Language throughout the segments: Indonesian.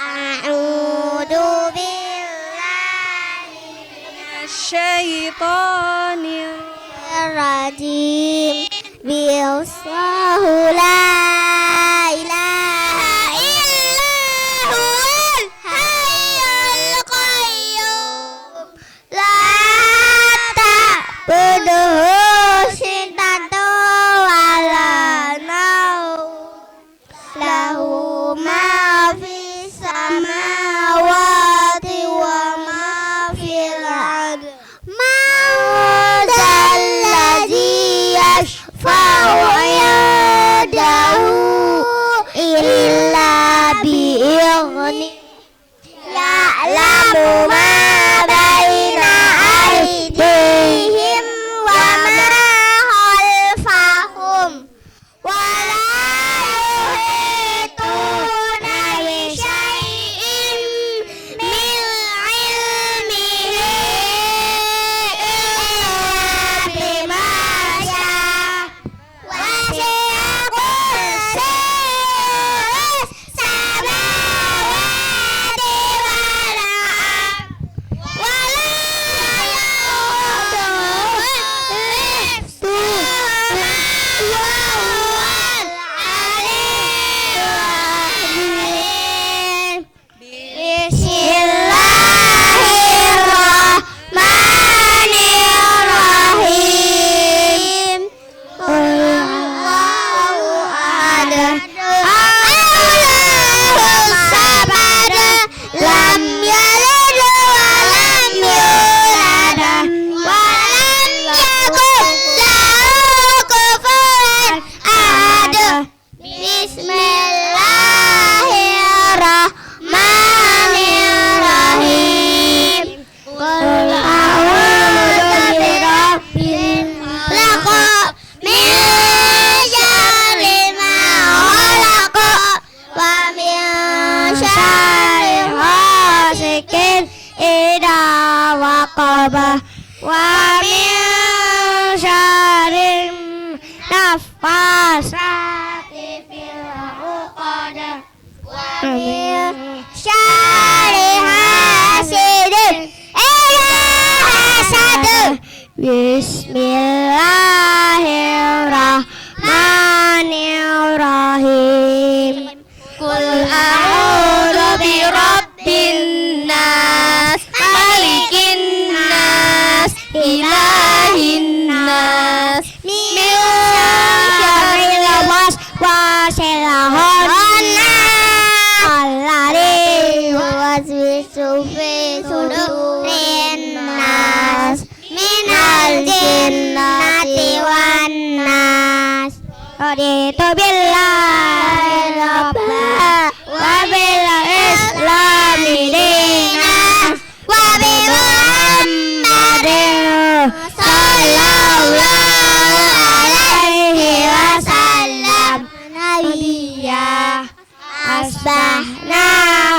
A'udzu billahi minasyaitonir rajim. Billahu la ilaha illa huwal hayyul qayyum. La ta'buduhu sinatun wala naum. Lahu ma fis samawati wa ma fil ard. Man dzalladzi yashfa'u indahu illa bi'izni. Ya'lamu ma baina aydihim wa ma khalfahum. Wa la yuhituna bi syai'in min ilmihi illa bima syaa. Wasi'a kursiyyuhu samawati wal ard. Wa la ya'uduhu hifdhuhuma wa huwal aliyyul azim. Bismillahirrahmanirrahim. Qul huwallahu ahad. Allahus samad. Lam yalid wa lam yulad wa lam yakul lahu kufuwan ahad. Bismillahirrahmanirrahim. Qul a'udzu birabbil falaq min syarri ma khalaq wa min syarri ghasiqin idza waqab wa min syarri naffasati fil 'uqad wa min syarri hasidin idza hasad. Bismillahirrahmanirrahim. Qul a'udzu birabbin nas, malikin nas, ilahin nas, min syarril waswasil khannas, alladzi yuwaswisu fi sudurin nas, minal jinnati wan nas. Raditu billahi rabban wa bil islami dinan wa bi Muhammadin sallallahu alaihi wasallam nabiyya. Asbahna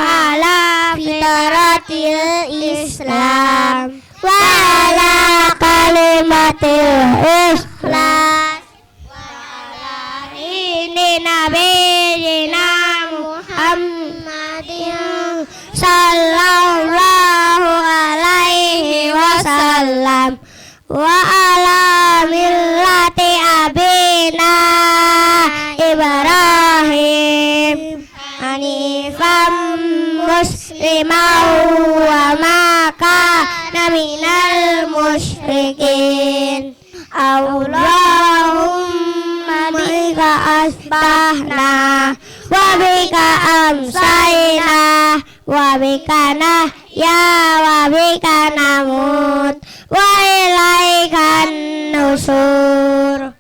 ala fitratil Islam wa ala kalimatil ikhlas. Ini nabiyina Muhammadin sallallahu alaihi wasallam wa ala millati abina Ibrahim hanifan musliman wa ma kana minal musyrikin. Allahumma bika asbahna wa bika amsayna wa bika nahya wa bika namut wa ilaikan nusur.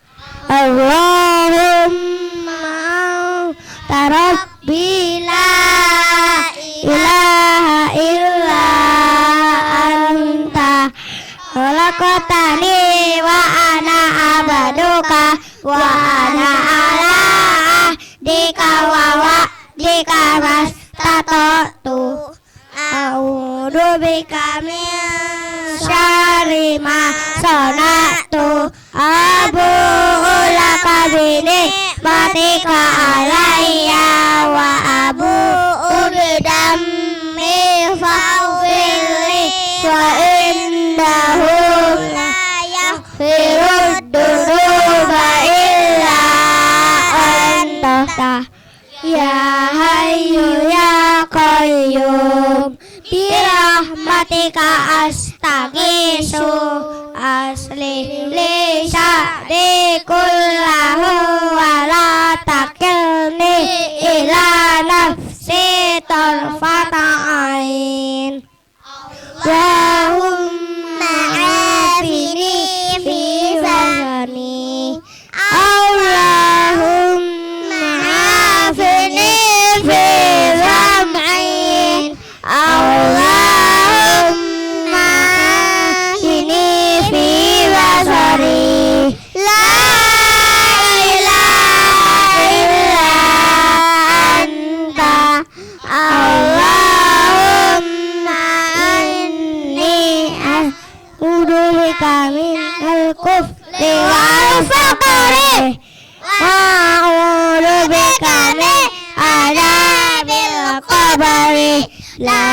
Allahumma anta rabbi la ilaha illa anta khalaqtani wa ana abduka wa ana ala ahdika wa wa'dika mastata'tu. A'udzu bika min syarri ma sana'tu. Abu'u laka bi ni'matika alayya wa abu'u bi qayyum birahmatika astaghiitsu aslih li sya'ri kullahu wa la takilni ila nafsi tarfata ain. Allahumma afini fi badani Allahumma afini fi sam'i Allahumma afini fi basari la ilaha illa anta Allahumma inni a'udzu bika minal kufri wal faqri wa a'udzu bika min adzabil qabri la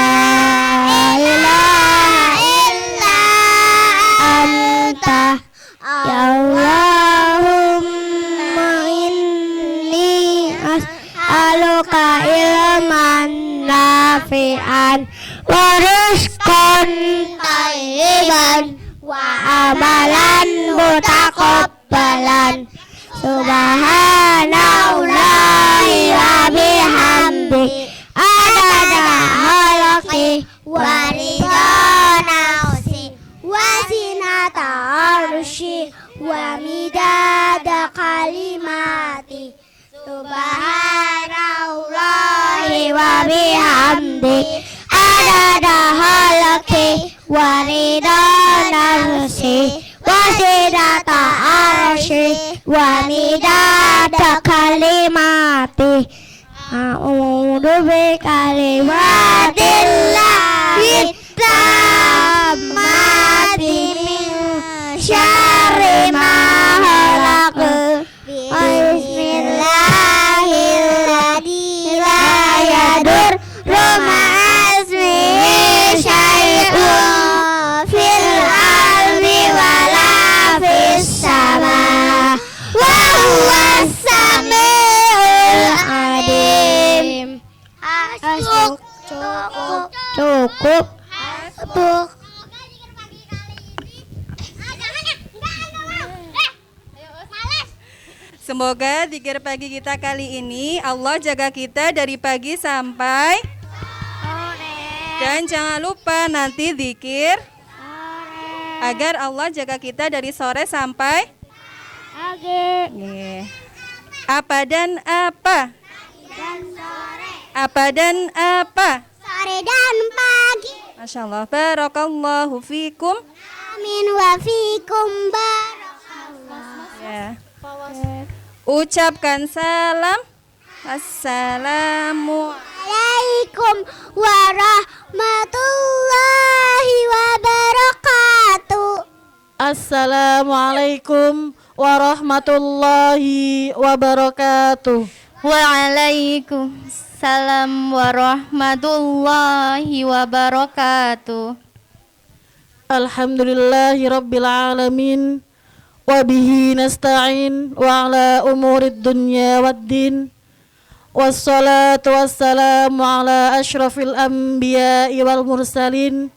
ilaha illa anta ya Allahumma inni as'aluka ilman nafi'an wa rizqan thayyiban wa amalan mutaqabbalan subhanallahi wa bihamdi adada khalqi wa ridha nafsi wa zinata arsyi wa midada kalimati subhanallahi wa bihamdi adada khalqi wa ridha nafsi wa zinata arsyi wa midada kalimati a'udzu bikalimatillahi tammati min syarri ma khalaq bismillahirrahmanirrahim la yadurru ma'asmihi syai'un fil ardi wala fis sama wa huwas samiul alim. Cukup. Semoga zikir pagi kita kali ini Allah jaga kita dari pagi sampai sore. Dan jangan lupa nanti zikir agar Allah jaga kita dari sore sampai pagi. Apa dan apa? Dan sore. Apa dan apa? Sore dan pagi. Masya Allah. Barakallahu fikum. Amin wa fikum barakallah. Ya. Ucapkan salam. Assalamualaikum warahmatullahi wabarakatuh. Assalamualaikum warahmatullahi wabarakatuh. Waalaikumsalam warahmatullahi wabarakatuh. Alhamdulillahi rabbil alamin. Wabihi nasta'in wa ala umurid dunya waddin. Wassalatu wassalamu ala ashrafil anbiya'i wal mursalin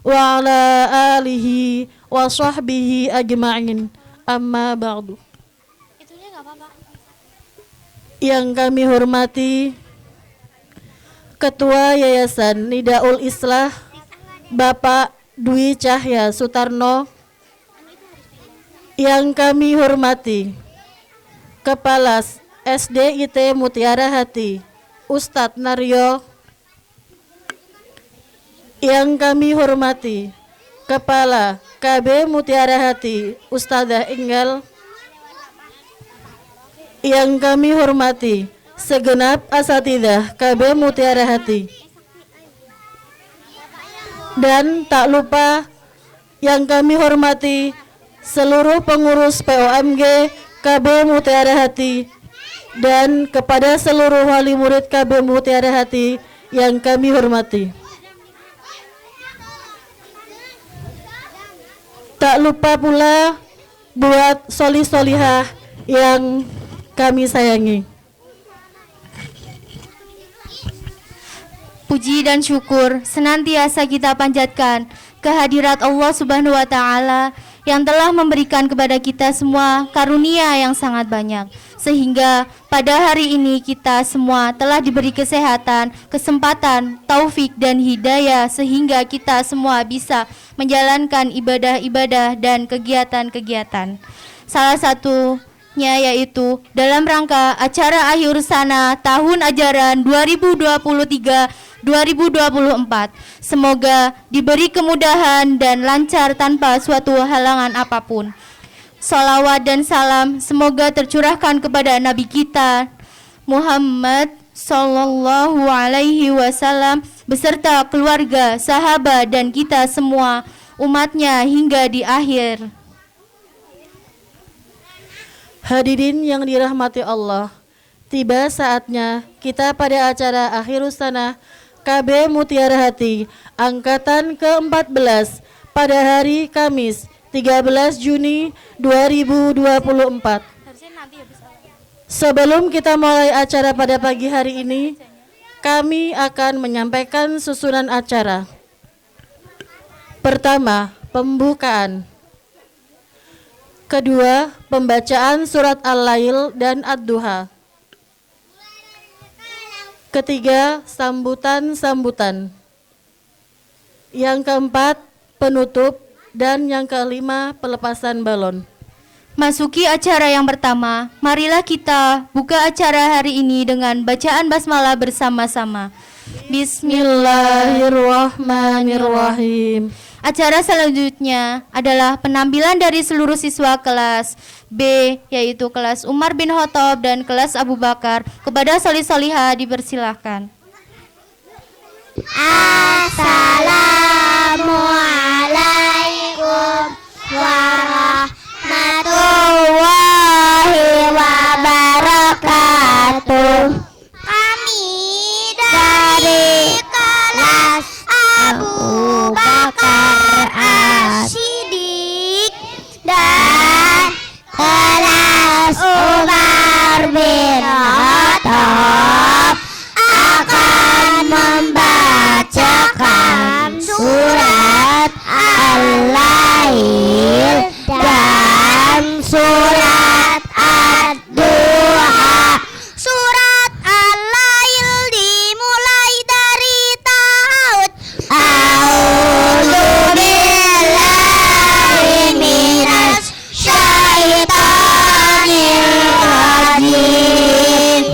wa ala alihi wa sahbihi ajma'in. Amma ba'du. Yang kami hormati Ketua Yayasan Nidaul Islah Bapak Dwi Cahya Sutarno. Yang kami hormati Kepala SDIT Mutiara Hati Ustadz Naryo. Yang kami hormati Kepala KB Mutiara Hati Ustadzah Inggal. Yang kami hormati segenap asatidzah KB Mutiara Hati. Dan tak lupa yang kami hormati seluruh pengurus POMG KB Mutiara Hati dan kepada seluruh wali murid KB Mutiara Hati yang kami hormati. Tak lupa pula buat solih-solihah yang kami sayangi. puji dan syukur senantiasa kita panjatkan kehadirat Allah Subhanahu wa taala yang telah memberikan kepada kita semua karunia yang sangat banyak, sehingga pada hari ini kita semua telah diberi kesehatan, kesempatan, taufik dan hidayah, sehingga kita semua bisa menjalankan ibadah-ibadah dan kegiatan-kegiatan. Salah satunya yaitu dalam rangka acara akhir sana tahun ajaran 2023-2024. Semoga diberi kemudahan dan lancar tanpa suatu halangan apapun. Salawat dan salam semoga tercurahkan kepada Nabi kita Muhammad Sallallahu Alaihi Wasallam beserta keluarga, sahabat dan kita semua umatnya hingga di akhir. Hadirin yang dirahmati Allah, tiba saatnya kita pada acara Akhirus Sanah KB Mutiara Hati Angkatan ke-14 pada hari Kamis 13 Juni 2024. Sebelum kita mulai acara pada pagi hari ini, kami akan menyampaikan susunan acara. Pertama, pembukaan. Kedua, pembacaan surat Al-Lail dan Ad-Duha. Ketiga, sambutan-sambutan. Yang keempat, penutup. Dan yang kelima, pelepasan balon. Masuki acara yang pertama, marilah kita buka acara hari ini dengan bacaan basmalah bersama-sama. Bismillahirrahmanirrahim. Acara selanjutnya adalah penampilan dari seluruh siswa kelas B, yaitu kelas Umar bin Khattab dan kelas Abu Bakar. Kepada solih-solihah dipersilahkan. Assalamualaikum warahmatullahi wabarakatuh. Kami dari kelas Abu Bakar As-Siddiq dan kelas Umar bin Khattab akan membacakan surat Al-Lail dan surat Ad-Duha. Surat Al-Lail dimulai dari ta'awud. A'udzu billahi minas syaitonir rajim.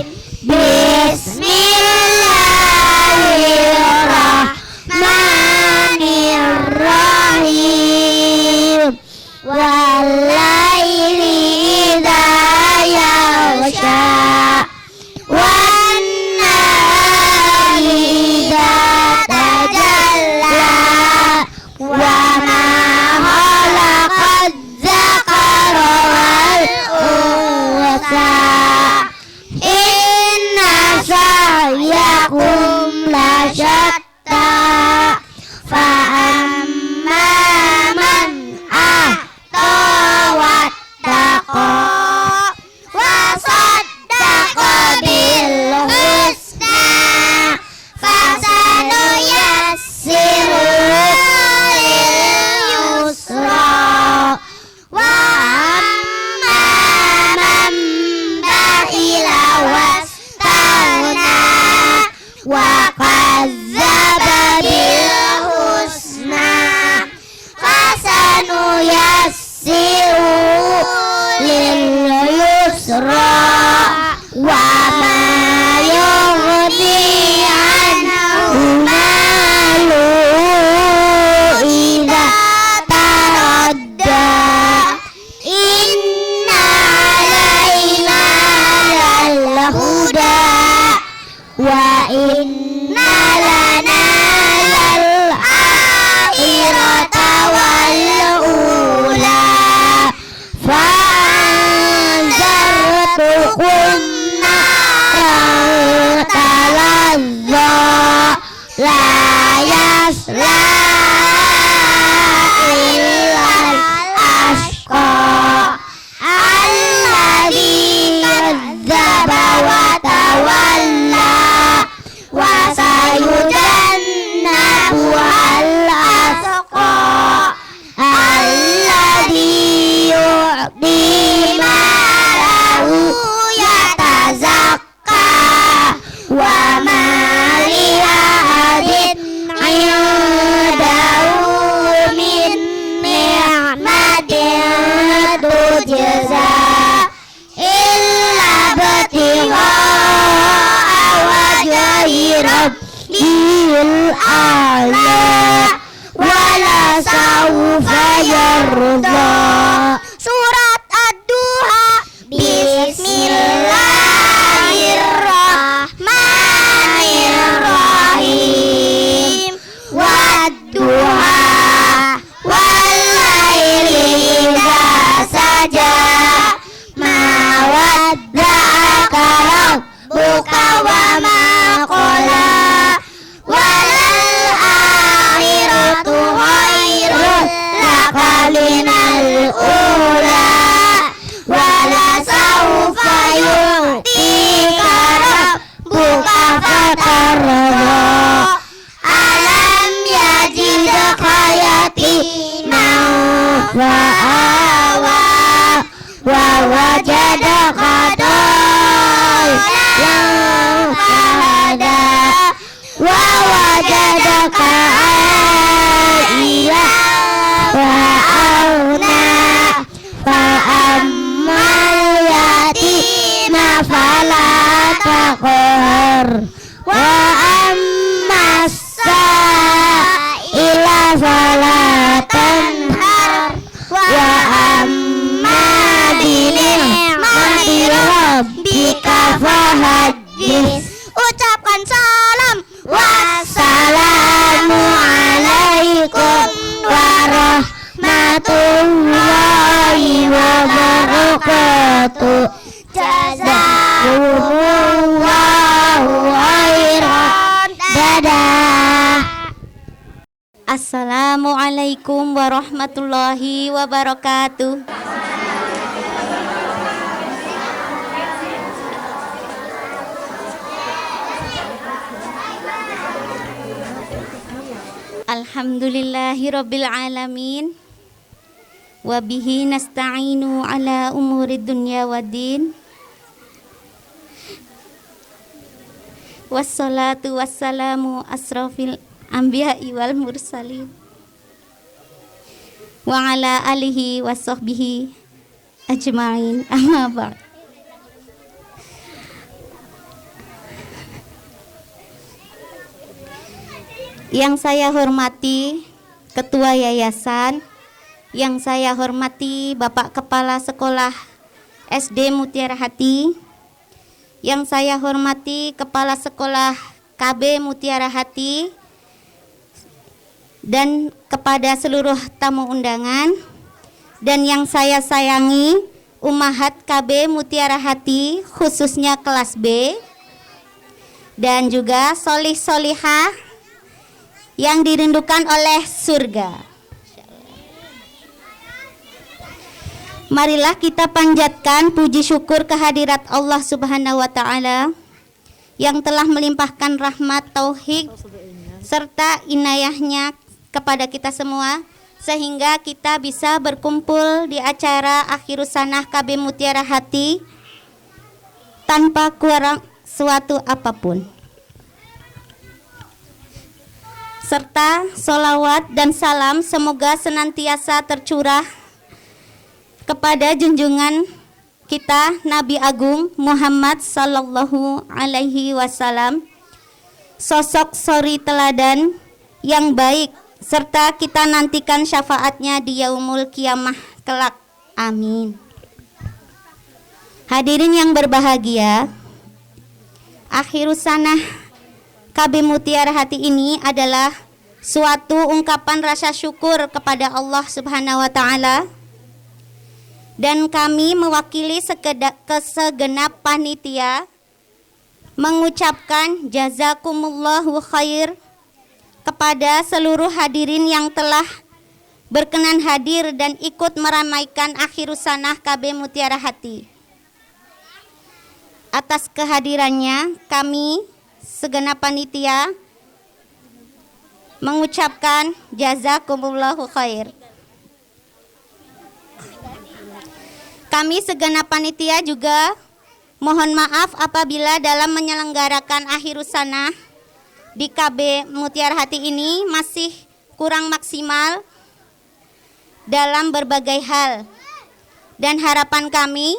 Bismillahirrahmanirrahim. Wal-laili idza yaghsha wan-nahari idza tajalla wa ma khalaqaz zakara wal unsa inna sa'yakum lasyatta fa amma man wattaqa wa saddaqa bil husna fasanuyassiru lil yusra wa amma man bakhila wastaghna wa kazzaba bil husna fasanuyassiru lil yusra wa ma yughni anhu malu idza taradda inna alaina lal huda wa inna lana lal akhirata wal ula fa'anzartukum naran talazza la yasla illal ashqa alladhi kadzdzaba wa tawalla wa sayuja a'la wala sawfa yarda. Surat Ad-Duha. Bismillahirrahmanirrahim. Wad-duha wal laili idza saja, ma wadda'aka rabbuka wa ma qala, walal akhiratu khairun laka minal ula, wala sawfa yu'tika rabbuka fatarda. Alam yajidka yatiman fa'awa, wa wajadaka dhallan fahada, wa wajadaka a'ilan fa'aghna, fa'ammal yatima fala taqhar, wa ammas sa'ila fala tanhar, wa amma bini'mati rabbika fahaddits. Ucapkan salam. Wassalamu alaikum warahmatullahi wabarakatuh. Jazakumullahu khairan. Dadah. Assalamualaikum warahmatullahi wabarakatuh. Alhamdulillahirabbil alamin. Wa bihi nasta'inu ala umurid dunya waddin. Wassalatu wassalamu asrafil anbiya'i wal mursalin, wa ala alihi wa sahbihi ajma'in, amma ba'd. Yang saya hormati Ketua Yayasan, yang saya hormati Bapak Kepala Sekolah SD Mutiara Hati, yang saya hormati Kepala Sekolah KB Mutiara Hati, dan kepada seluruh tamu undangan, dan yang saya sayangi Ummahat KB Mutiara Hati, khususnya kelas B, dan juga solih-solihah yang dirindukan oleh surga. Marilah kita panjatkan puji syukur kehadirat Allah Subhanahu wa Ta'ala yang telah melimpahkan rahmat, tauhid serta inayahnya kepada kita semua, sehingga kita bisa berkumpul di acara Akhirus Sanah KB Mutiara Hati tanpa kurang suatu apapun. Serta solawat dan salam semoga senantiasa tercurah kepada junjungan kita Nabi Agung Muhammad Sallallahu Alaihi Wasallam, sosok suri teladan yang baik, serta kita nantikan syafaatnya di yaumul kiamah kelak. Amin. Hadirin yang berbahagia, Akhirus Sanah KB Mutiara Hati ini adalah suatu ungkapan rasa syukur kepada Allah Subhanahu wa Ta'ala, dan kami mewakili segenap panitia mengucapkan jazakumullahu khair kepada seluruh hadirin yang telah berkenan hadir dan ikut meramaikan Akhirus Sanah KB Mutiara Hati. Atas kehadirannya kami segenap panitia mengucapkan jazakumullahu khair. Kami segenap panitia juga mohon maaf apabila dalam menyelenggarakan Akhirus Sanah di KB Mutiara Hati ini masih kurang maksimal dalam berbagai hal, dan harapan kami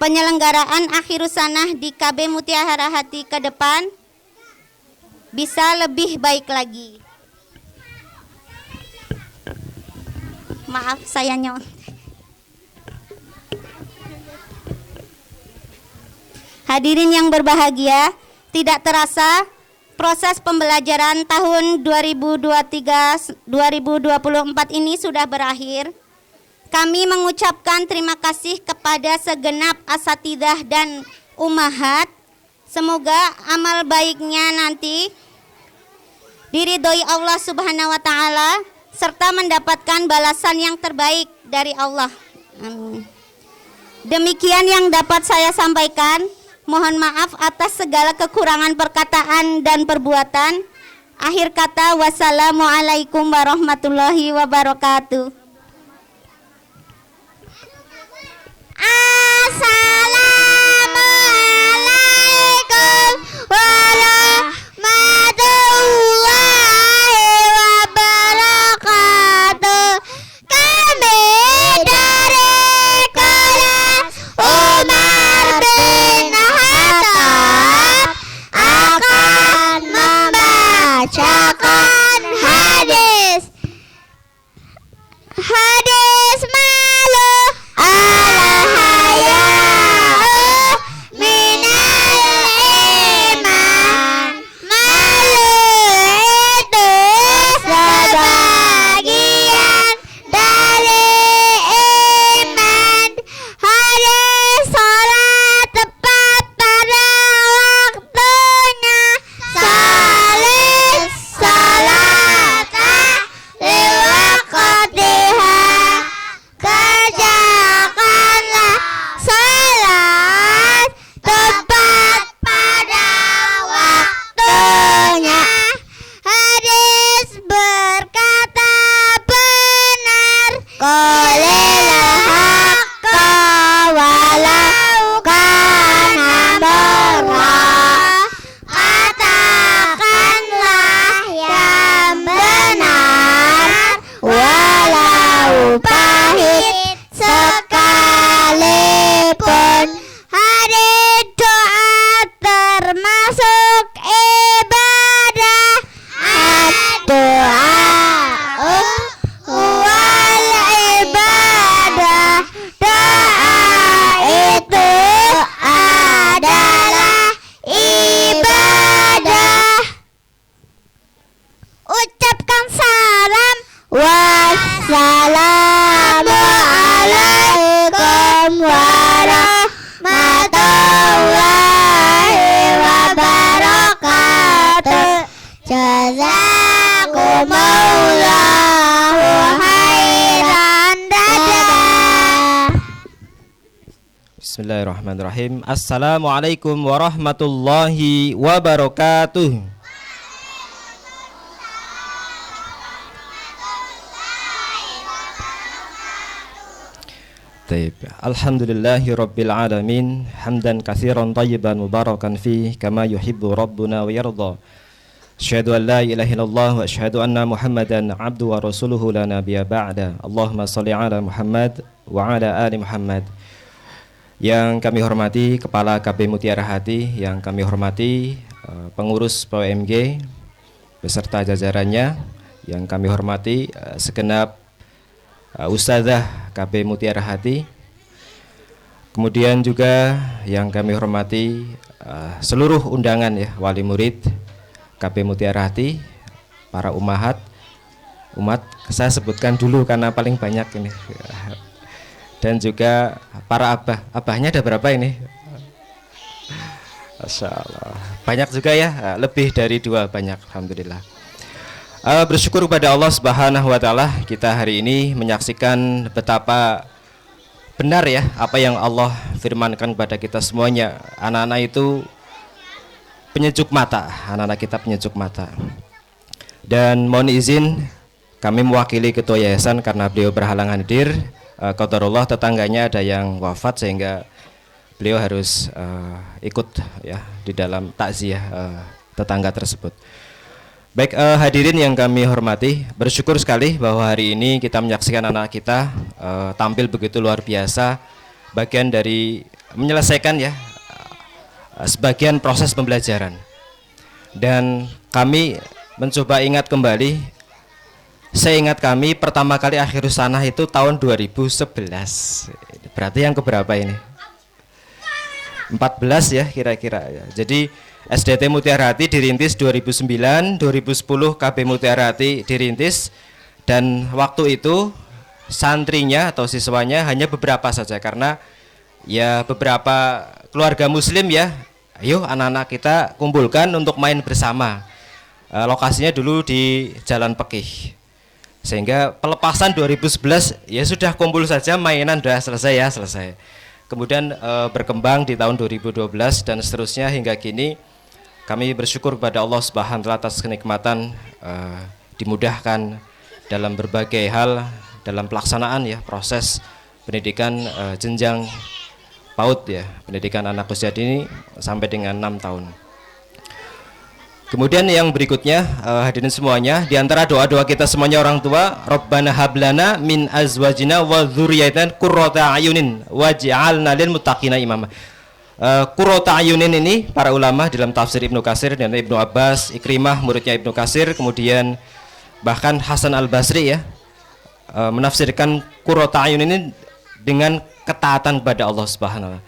penyelenggaraan Akhirus Sanah di KB Mutiara Hati ke depan bisa lebih baik lagi. Maaf saya nyont. Hadirin yang berbahagia, tidak terasa proses pembelajaran tahun 2023-2024 ini sudah berakhir. Kami mengucapkan terima kasih kepada segenap asatidzah dan ummahat. Semoga amal baiknya nanti diridhoi Allah Subhanahu wa taala serta mendapatkan balasan yang terbaik dari Allah. Amin. Demikian yang dapat saya sampaikan. Mohon maaf atas segala kekurangan perkataan dan perbuatan. Akhir kata, wassalamualaikum warahmatullahi wabarakatuh. Assalamualaikum warahmatullahi wabarakatuh. Kami dari kelas Umar bin Khattab akan membacakan hadis malu ala haya'u minal iman. Malu itu sebagian dari iman. Hadis salat tepat pada waktunya. Salis salata liwaqtiha. Kerjakanlah salat tepat pada waktunya. Hadis berkata benar. Qulil haqqa walau kana murra. Katakanlah yang benar walau pahit sekalipun. Hari doa termasuk ibadah. Doa wal ibadah. Doa itu adalah ibadah. Ucapkan salam. Wassalamualaikum warahmatullahi wabarakatuh. Jazakumullahu khairan. Dadah. Bismillahirrahmanirrahim. Assalamualaikum warahmatullahi wabarakatuh. Taib. Alhamdulillahi rabbil alamin. Hamdan katsiran tayyiban mubarakan fih kama yuhibbu rabbuna wa yarda. Asyhadu an la ilaha illallah wa asyhadu anna Muhammadan abdu wa rasuluhu la nabiyya ba'da. Allahumma shalli ala Muhammad wa ala ali Muhammad. Yang kami hormati Kepala KB Mutiara Hati, yang kami hormati pengurus POMG beserta jajarannya, yang kami hormati segenap Ustazah KB Mutiara Hati, kemudian juga yang kami hormati seluruh undangan ya, wali murid KB Mutiara Hati, para umat, saya sebutkan dulu karena paling banyak ini, dan juga para abahnya ada berapa ini? Masya Allah, banyak juga ya, lebih dari 2 banyak, alhamdulillah. Bersyukur kepada Allah Subhanahu wa taala, kita hari ini menyaksikan betapa benar ya apa yang Allah firmankan kepada kita semuanya. Anak-anak itu penyejuk mata, anak-anak kita penyejuk mata. Dan mohon izin kami mewakili ketua yayasan karena beliau berhalangan hadir. Qadarullah tetangganya ada yang wafat sehingga beliau harus ikut ya di dalam takziah tetangga tersebut. Baik, hadirin yang kami hormati, bersyukur sekali bahwa hari ini kita menyaksikan anak kita tampil begitu luar biasa, bagian dari menyelesaikan ya sebagian proses pembelajaran. Dan kami mencoba ingat kembali, seingat kami pertama kali akhirus sanah itu tahun 2011. Berarti yang keberapa ini? 14 ya kira-kira ya. Jadi SDT Mutiara Hati dirintis 2009, 2010 KB Mutiara Hati dirintis, dan waktu itu santrinya atau siswanya hanya beberapa saja karena ya beberapa keluarga muslim ya, ayo anak-anak kita kumpulkan untuk main bersama. Lokasinya dulu di Jalan Pekih. Sehingga pelepasan 2011 ya sudah kumpul saja, mainan sudah selesai ya, selesai. Kemudian berkembang di tahun 2012 dan seterusnya hingga kini. Kami bersyukur kepada Allah Subhanahu wa taala atas kenikmatan dimudahkan dalam berbagai hal dalam pelaksanaan ya proses pendidikan jenjang PAUD ya, pendidikan anak usia dini sampai dengan 6 tahun. Kemudian yang berikutnya hadirin semuanya, di antara doa-doa kita semuanya orang tua, Rabbana hablana min azwajina wa dzurriyyatina qurrata ayunin waj'alna lil muttaqina imama. Qurrata ayunin ini para ulama dalam tafsir Ibnu Katsir dan Ibnu Abbas, Ikrimah muridnya Ibnu Katsir, kemudian bahkan Hasan Al-Basri ya menafsirkan qurrata ayunin ini dengan ketaatan kepada Allah Subhanahu wa taala.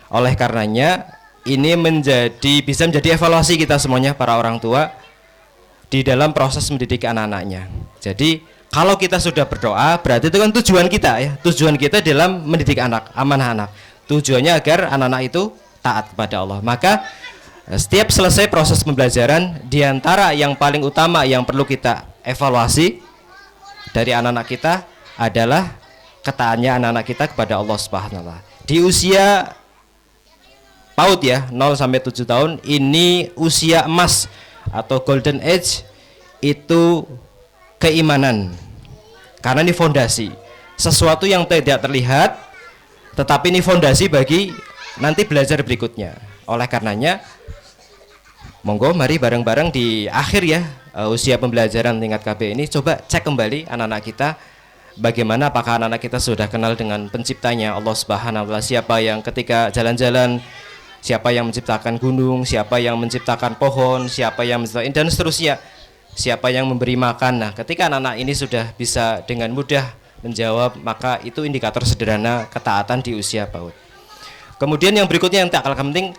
Oleh karenanya ini bisa menjadi evaluasi kita semuanya para orang tua di dalam proses mendidik anak-anaknya. Jadi kalau kita sudah berdoa berarti itu kan tujuan kita ya, tujuan kita dalam mendidik anak, amanah anak. Tujuannya agar anak-anak itu taat kepada Allah. Maka setiap selesai proses pembelajaran, di antara yang paling utama yang perlu kita evaluasi dari anak-anak kita adalah ketaatnya anak-anak kita kepada Allah Subhanahu wa taala. Di usia PAUD ya, 0 sampai 7 tahun ini usia emas atau golden age, itu keimanan. Karena ini fondasi, sesuatu yang tidak terlihat tetapi ini fondasi bagi nanti belajar berikutnya. Oleh karenanya monggo mari bareng-bareng di akhir ya usia pembelajaran tingkat KB ini coba cek kembali anak-anak kita, bagaimana apakah anak-anak kita sudah kenal dengan penciptanya Allah Subhanahu wa taala, siapa yang ketika jalan-jalan, siapa yang menciptakan gunung, siapa yang menciptakan pohon, siapa yang menciptakan dan seterusnya, siapa yang memberi makan. Nah, ketika anak-anak ini sudah bisa dengan mudah menjawab, maka itu indikator sederhana ketaatan di usia PAUD. Kemudian yang berikutnya yang tak kalah penting,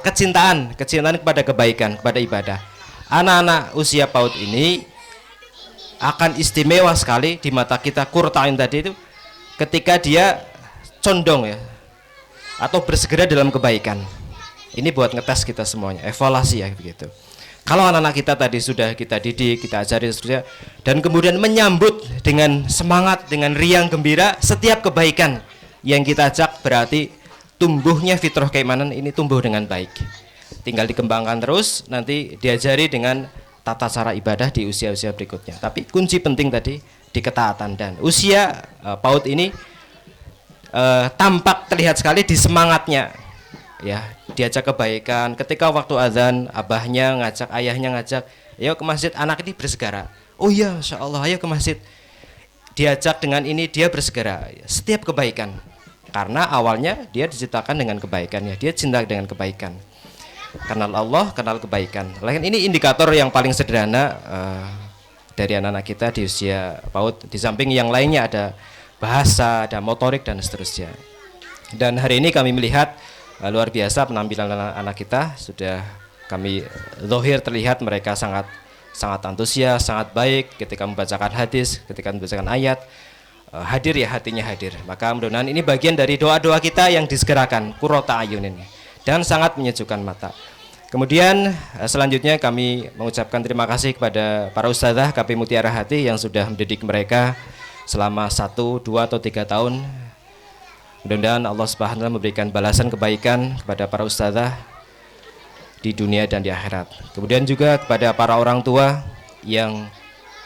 kecintaan kepada kebaikan, kepada ibadah. Anak-anak usia PAUD ini akan istimewa sekali di mata kita, qurra'ain tadi itu ketika dia condong ya atau bersegera dalam kebaikan. Ini buat ngetes kita semuanya, evaluasi ya begitu. Kalau anak-anak kita tadi sudah kita didik, kita ajari seterusnya, dan kemudian menyambut dengan semangat, dengan riang gembira setiap kebaikan yang kita ajak, berarti tumbuhnya fitrah keimanan ini tumbuh dengan baik. Tinggal dikembangkan terus, nanti diajari dengan tata cara ibadah di usia-usia berikutnya. Tapi kunci penting tadi di ketaatan, dan usia PAUD ini tampak terlihat sekali di semangatnya ya, diajak kebaikan. Ketika waktu azan abahnya ngajak, ayahnya ngajak, ayo ke masjid, anak ini bersegera. Oh iya, Masya Allah, ayo ke masjid. Diajak dengan ini dia bersegera setiap kebaikan, karena awalnya dia diciptakan dengan kebaikan ya, dia cinta dengan kebaikan. Kenal Allah, kenal kebaikan. Lain ini indikator yang paling sederhana dari anak-anak kita di usia PAUD. Di samping yang lainnya ada bahasa, ada motorik dan seterusnya. Dan hari ini kami melihat luar biasa penampilan anak-anak kita. Sudah kami zahir terlihat mereka sangat antusias, sangat baik ketika membacakan hadis, ketika membacakan ayat. Hadir ya, hatinya hadir. Maka mudah-mudahan ini bagian dari doa-doa kita yang disegerakan, qurrata ayun ini, dan sangat menyejukkan mata. Kemudian selanjutnya kami mengucapkan terima kasih kepada para ustadzah KP Mutiara Hati yang sudah mendidik mereka selama 1, 2, atau 3 tahun. Mudah-mudahan Allah Subhanahu wa taala memberikan balasan kebaikan kepada para ustadzah di dunia dan di akhirat. Kemudian juga kepada para orang tua yang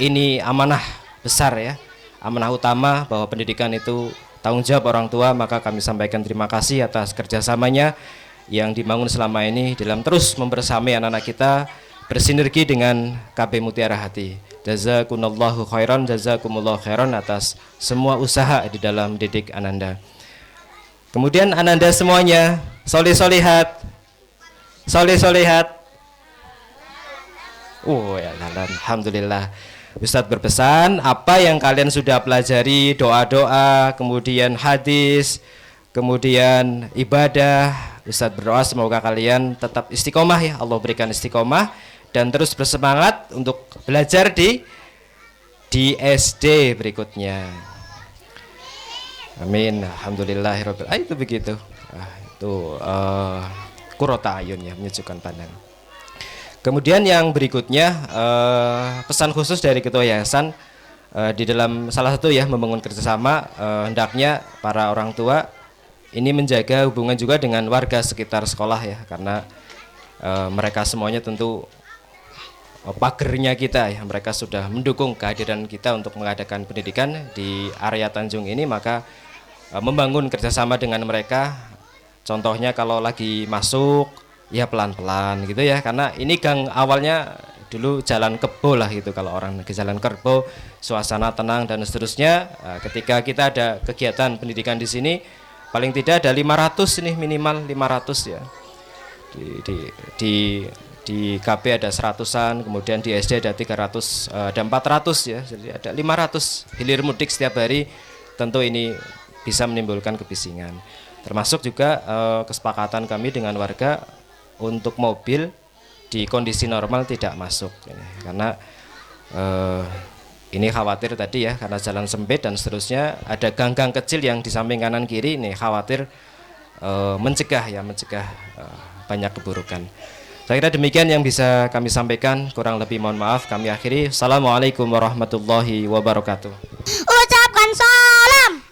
ini amanah besar ya, amanah utama bahwa pendidikan itu tanggung jawab orang tua, maka kami sampaikan terima kasih atas kerjasamanya yang dibangun selama ini dalam terus membersamai anak-anak kita bersinergi dengan KB Mutiara Hati. Jazakumullahu khairan, jazakumullahu khairan atas semua usaha di dalam didik Ananda. Kemudian Ananda semuanya soleh-solehat, soleh-solehat. Oh ya, alhamdulillah. Ustadz berpesan apa yang kalian sudah pelajari, doa-doa, kemudian hadis, kemudian ibadah. Ustadz berdoa semoga kalian tetap istiqomah ya, Allah berikan istiqomah dan terus bersemangat untuk belajar di SD berikutnya. Amin. Alhamdulillahirabbil alamin. Itu begitu. Itu qurrata ayun ya, menyejukkan pandang. Kemudian yang berikutnya pesan khusus dari Ketua Yayasan di dalam salah satu ya membangun kerjasama, hendaknya para orang tua ini menjaga hubungan juga dengan warga sekitar sekolah ya, karena mereka semuanya tentu pagernya kita ya, mereka sudah mendukung kehadiran kita untuk mengadakan pendidikan di area Tanjung ini, maka membangun kerjasama dengan mereka. Contohnya kalau lagi masuk ya pelan-pelan gitu ya, karena ini gang awalnya dulu jalan kebo lah gitu, kalau orang ke jalan kebo suasana tenang dan seterusnya. Ketika kita ada kegiatan pendidikan di sini paling tidak ada 500 ini, minimal 500 ya, di KP ada 100-an, kemudian di SD ada 300, ada 400 ya, jadi ada 500 hilir mudik setiap hari. Tentu ini bisa menimbulkan kebisingan, termasuk juga kesepakatan kami dengan warga untuk mobil di kondisi normal tidak masuk ini, karena ini khawatir tadi ya, karena jalan sempit dan seterusnya, ada gang-gang kecil yang di samping kanan kiri ini khawatir mencegah banyak keburukan. Saya kira demikian yang bisa kami sampaikan, kurang lebih mohon maaf. Kami akhiri. Assalamualaikum warahmatullahi wabarakatuh. Ucapkan salam.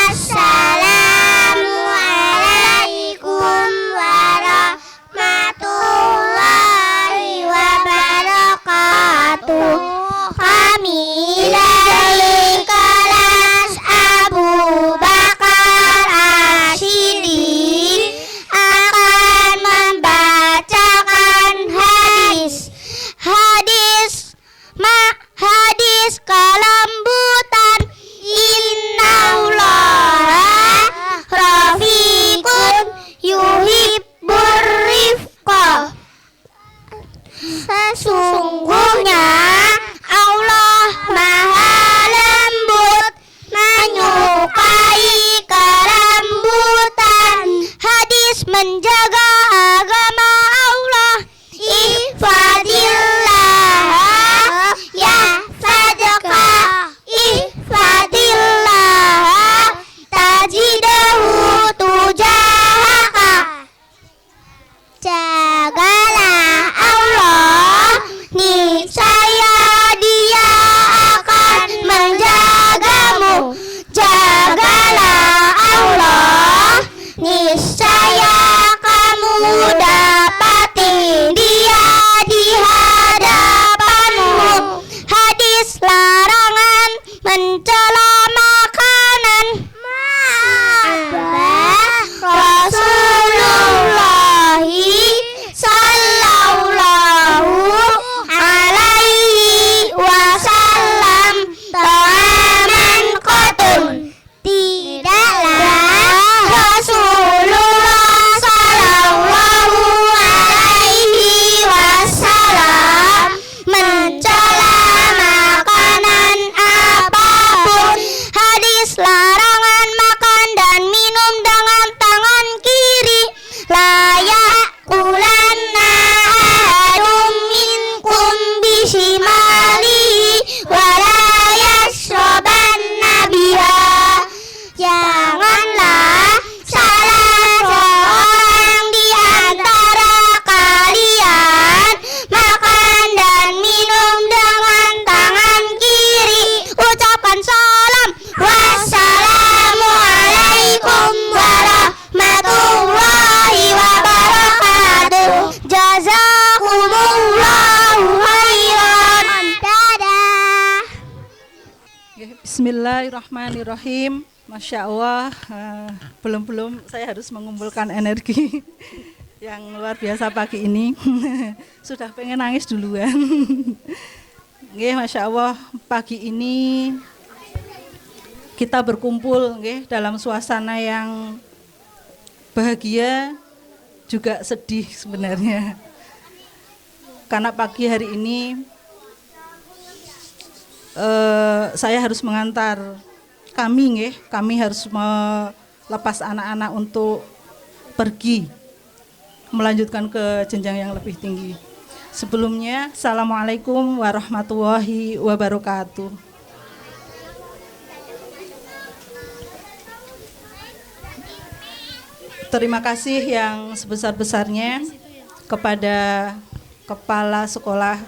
Assalamualaikum warahmatullahi wabarakatuh. Kami dari kelas Abu Bakar Asyidin akan membacakan hadis kelembutan. Innallaha rafiqun yuhibbur rifqa. Sesungguhnya Allah Maha Lembut, menyukai kelembutan. Hadis menjaga agama Allah. Ihfadillah yahfadka, ihfadillah tajidahu tujahaka. Jagalah Allah, niscaya Dia akan menjagamu. Jagalah Allah, niscaya kamu dapati Dia di hadapanmu. Hadis larangan mencela makanan. Rasulullah sallallahu alaihi wasallam ta'aman qatun. Tidaklah Rasulullah sallallahu alaihi wasallam mencela makanan apapun. Hadis larangan makan dan minum dengan tangan kiri. La ya'kulanna ahadum minkum bishimalihi wa la yashrabanna biha. Janganlah salah seorang di antara kalian makan dan minum dengan tangan kiri. Ucapkan salam. Wassalamualaikum warahmatullahi wabarakatuh. Jazakumullahu khairan. Dadah. Bismillahirrahmanirrahim. Masya Allah, belum saya harus mengumpulkan energi yang luar biasa pagi ini. Sudah pengen nangis duluan. Nggih, Masya Allah, pagi ini kita berkumpul nggih dalam suasana yang bahagia juga sedih sebenarnya. karena pagi hari ini saya harus mengantar kami harus melepas anak-anak untuk pergi melanjutkan ke jenjang yang lebih tinggi. Sebelumnya, Assalamualaikum warahmatullahi wabarakatuh. Terima kasih yang sebesar-besarnya kepada Kepala Sekolah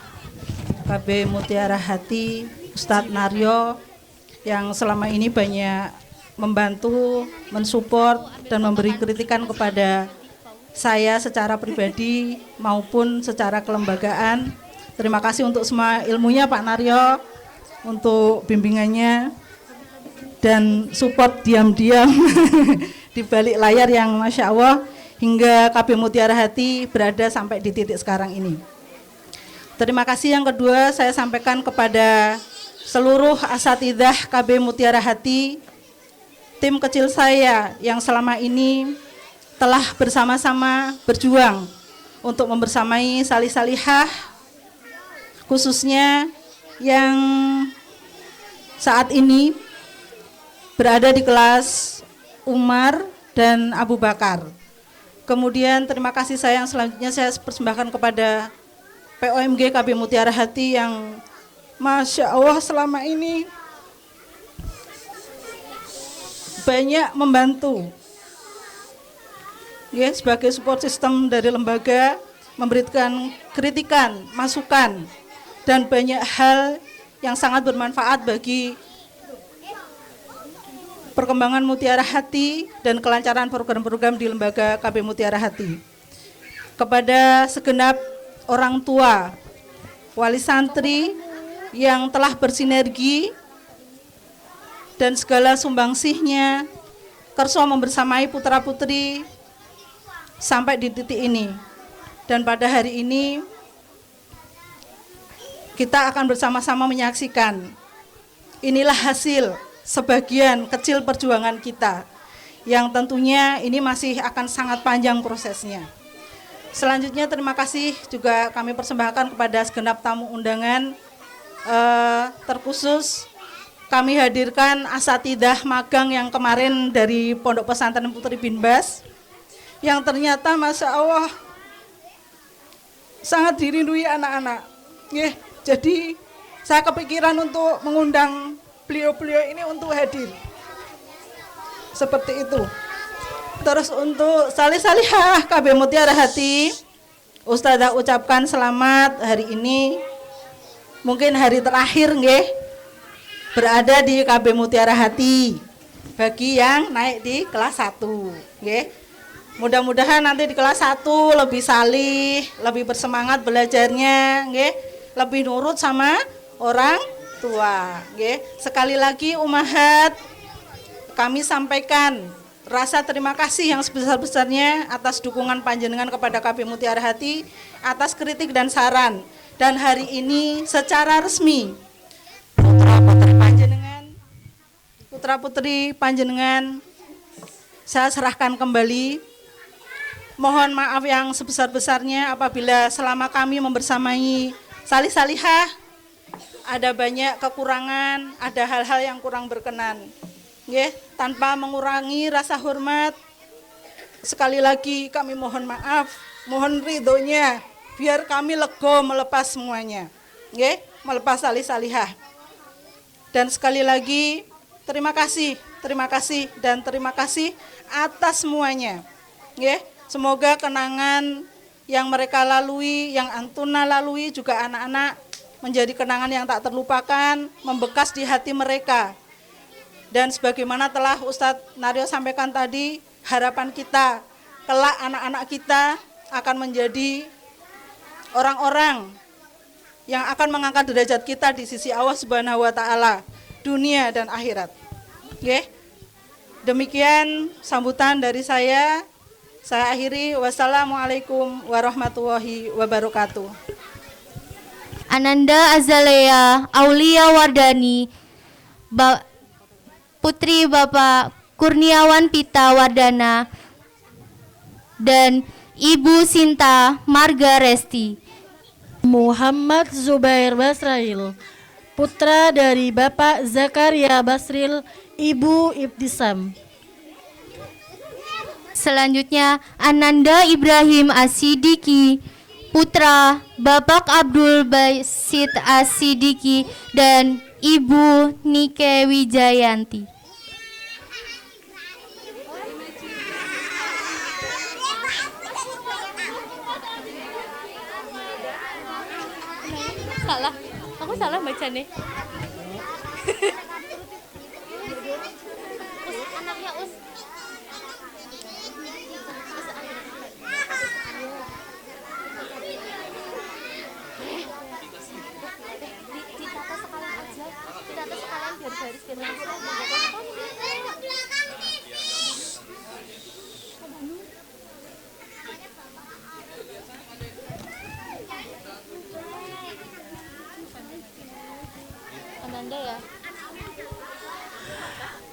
KB Mutiara Hati, Ustadz Naryo, yang selama ini banyak membantu, mensupport, dan memberi kritikan kepada saya secara pribadi maupun secara kelembagaan. Terima kasih untuk semua ilmunya Pak Naryo, untuk bimbingannya, dan support diam-diam di balik layar yang Masya Allah hingga KB Mutiara Hati berada sampai di titik sekarang ini. Terima kasih yang kedua saya sampaikan kepada seluruh asatidzah KB Mutiara Hati, tim kecil saya yang selama ini telah bersama-sama berjuang untuk membersamai salih-salihah, khususnya yang saat ini berada di kelas Umar dan Abu Bakar. Kemudian terima kasih saya yang selanjutnya saya persembahkan kepada POMG KB Mutiara Hati yang Masya Allah selama ini banyak membantu ya, sebagai support system dari lembaga, memberikan kritikan, masukan, dan banyak hal yang sangat bermanfaat bagi perkembangan Mutiara Hati dan kelancaran program-program di lembaga KB Mutiara Hati. Kepada segenap orang tua, wali santri yang telah bersinergi dan segala sumbangsihnya kerso membersamai putra-putri sampai di titik ini. Dan pada hari ini kita akan bersama-sama menyaksikan inilah hasil sebagian kecil perjuangan kita yang tentunya ini masih akan sangat panjang prosesnya. Selanjutnya terima kasih juga kami persembahkan kepada segenap tamu undangan, terkhusus kami hadirkan asatidzah magang yang kemarin dari Pondok Pesantren Putri bin Bas yang ternyata Masya Allah sangat dirindui anak-anak. Jadi saya kepikiran untuk mengundang beliau-beliau ini untuk hadir. Seperti itu. Terus untuk salih-salihah KB Mutiara Hati, Ustazah ucapkan selamat hari ini. Mungkin hari terakhir berada di KB Mutiara Hati bagi yang naik di kelas 1 Mudah-mudahan nanti di kelas 1 lebih salih, lebih bersemangat belajarnya, lebih nurut sama orang tua. Sekali lagi Ummahat, kami sampaikan rasa terima kasih yang sebesar-besarnya atas dukungan panjenengan kepada KB Mutiara Hati, atas kritik dan saran. Dan hari ini secara resmi putra-putri panjenengan saya serahkan kembali. Mohon maaf yang sebesar-besarnya apabila selama kami membersamai salih-salihah ada banyak kekurangan, ada hal-hal yang kurang berkenan. Tanpa mengurangi rasa hormat, sekali lagi kami mohon maaf, mohon ridhonya biar kami lego melepas semuanya. Melepas salih-salihah. Dan sekali lagi terima kasih dan terima kasih atas semuanya. Semoga kenangan yang mereka lalui, yang Antuna lalui juga anak-anak menjadi kenangan yang tak terlupakan, membekas di hati mereka. Dan sebagaimana telah Ustadz Naryo sampaikan tadi, harapan kita kelak anak-anak kita akan menjadi orang-orang yang akan mengangkat derajat kita di sisi Allah Subhanahu wa taala, dunia dan akhirat. Demikian sambutan dari saya. Saya akhiri, wassalamualaikum warahmatullahi wabarakatuh. Ananda Azalea Aulia Wardani, Putri Bapak Kurniawan Pita Wardana, dan Ibu Sinta Marga Resti. Muhammad Zubair Basrail, putra dari Bapak Zakaria Basril, Ibu Ibtisam. Selanjutnya Ananda Ibrahim Asidiki, putra Bapak Abdul Basit Asidiki dan Ibu Nike Wijayanti. Salah, aku salah baca nih.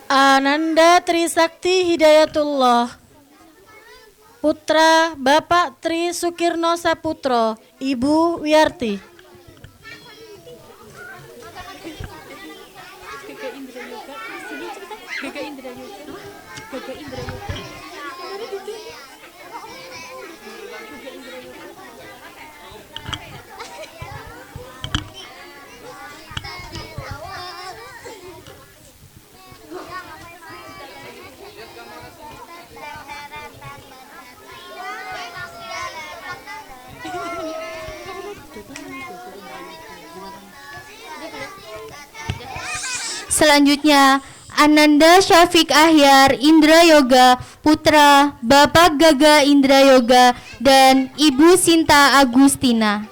Ananda Trisakti Hidayatullah, putra Bapak Tri Sukirno Saputro, Ibu Wiyarti. Selanjutnya Ananda Syafiq Ahyar Indra Yoga, putra Bapak Gaga Indra Yoga dan Ibu Sinta Agustina.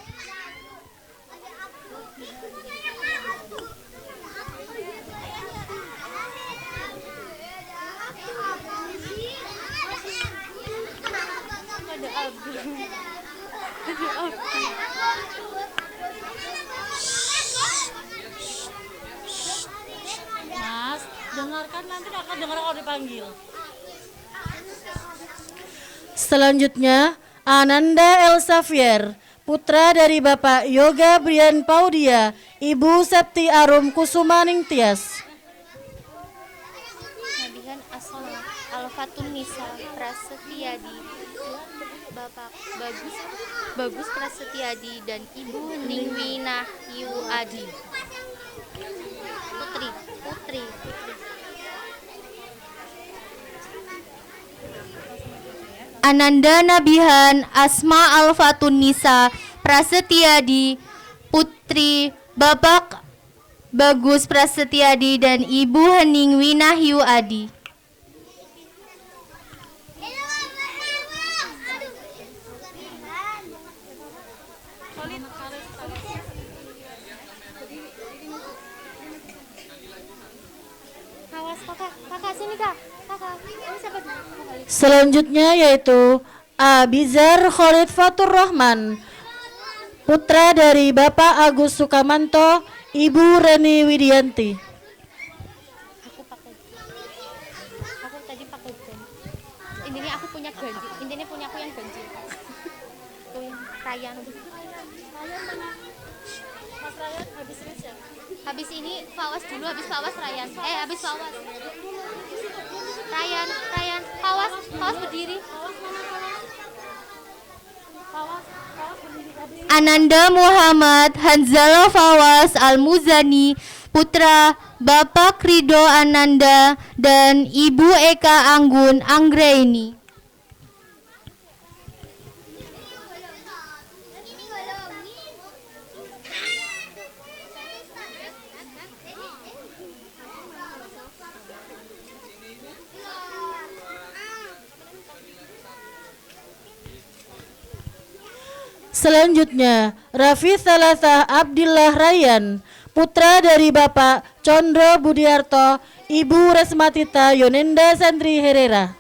Mas, dengarkan nanti akan dengar kalau dipanggil. Selanjutnya, Ananda Elsafier, putra dari Bapak Yoga Brian Paudia, Ibu Septi Arum Kusumaning Tias. Nabihan Asal Alfatun Nisa Prasetyadi, Bapak Bagus Prasetyadi dan Ibu Ningwi Nahyu Adi. Putri. Ananda Nabihan Asma Alfatun Nisa Prasetyadi, putri Bapak Bagus Prasetyadi dan Ibu Hening Winahyu Adi. Kakak sini kak, ini siapa? Selanjutnya yaitu Abizar Khalid Fatur Rahman, putra dari Bapak Agus Sukamanto, Ibu Reni Widianti. Aku tadi pakai ganji. Intinya aku punya ganji. Intinya punya aku yang ganji. Aku yang Ryan. Mas Ryan habis ini siapa? Habis ini Fawas dulu, habis Fawas Ryan. Habis Fawas. Ryan, Fawas berdiri. Ananda Muhammad Hanzala Fawas Al-Muzani, putra Bapak Ridho Ananda dan Ibu Eka Anggun Anggraini. Selanjutnya, Rafi Salasah Abdillah Rayyan, putra dari Bapak Condro Budiarto, Ibu Resmatita Yonenda Sandri Herrera.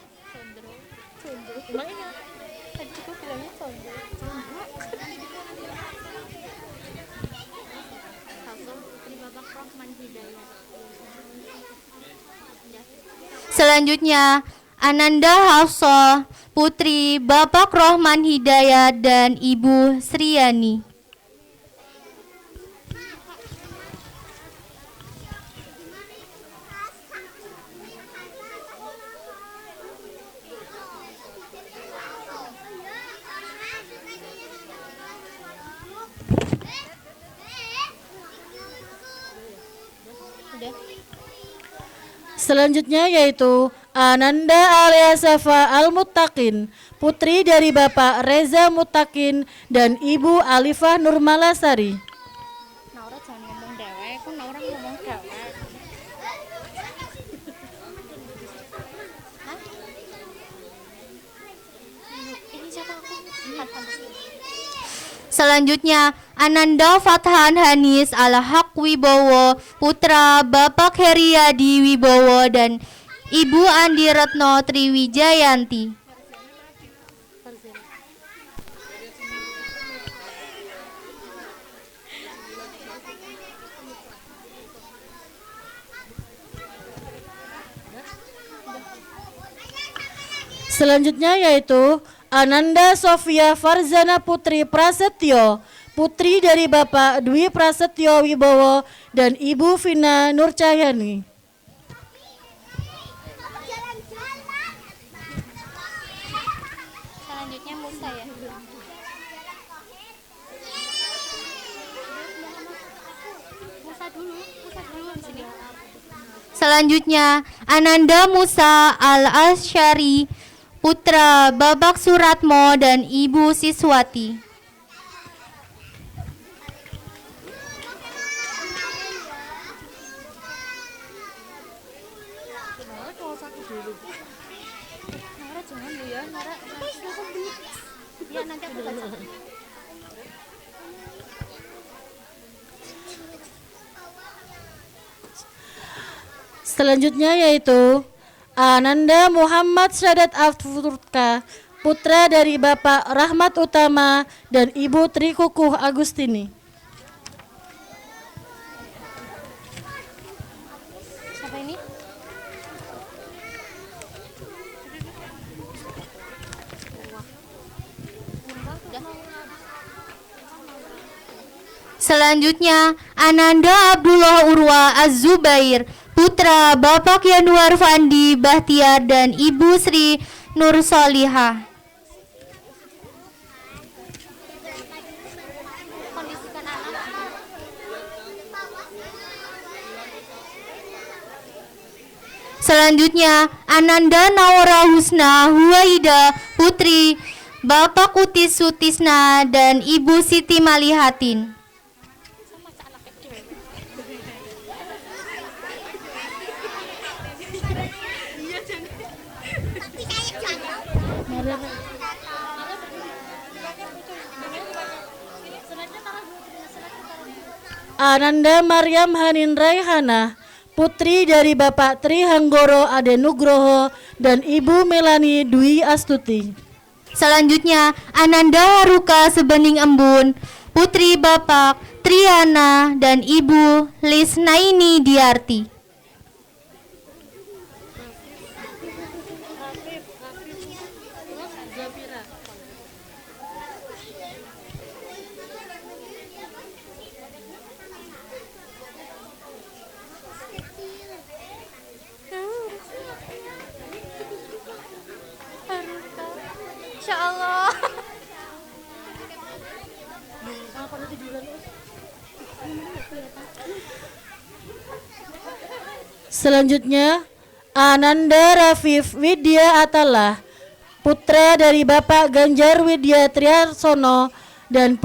Selanjutnya, Ananda Hafsah, putri Bapak Rohman Hidayat dan Ibu Sriani. Selanjutnya yaitu Ananda Alia Safa Al-Muttaqin, putri dari Bapak Reza Muttaqin dan Ibu Alifah Nurmalasari. Naura jangan ngomong dewek, kok Naura ngomong dewek. Ini siapa aku? Selanjutnya, Ananda Fathan Hanis Al-Haq Wibowo, putra Bapak Heriadi Wibowo dan Ibu Andi Retno Triwijayanti. Selanjutnya yaitu Ananda Sofia Farzana Putri Prasetyo, putri dari Bapak Dwi Prasetyo Wibowo dan Ibu Vina Nurcahyani. Selanjutnya Musa ya. Musa dulu di sini. Selanjutnya, Ananda Musa Al-Asyari, putra Babak Suratmo dan Ibu Siswati. Nara jangan bu ya, Nara. Ya nanti aku baca. Selanjutnya yaitu Ananda Muhammad Sadat Afturka, putra dari Bapak Rahmat Utama dan Ibu Tri Kukuh Agustini. Siapa ini? Selanjutnya, Ananda Abdullah Urwa Az-Zubair, putra Bapak Yanuar Fandi Bahtiar dan Ibu Sri Nur Solihah. Kondisikan anak. Selanjutnya, Ananda Naura Husna Huwaida, putri Bapak Utis Sutisna dan Ibu Siti Malihatin. Ananda Maryam Hanin Raihana, putri dari Bapak Tri Hanggoro Adenugroho dan Ibu Melani Dwi Astuti. Selanjutnya, Ananda Haruka Sebening Embun, putri Bapak Triana dan Ibu Lisnaini Diarti. Insya Allah. Selanjutnya Ananda Rafif Widya Atala, putra dari Bapak Ganjar Widya Triarsono dan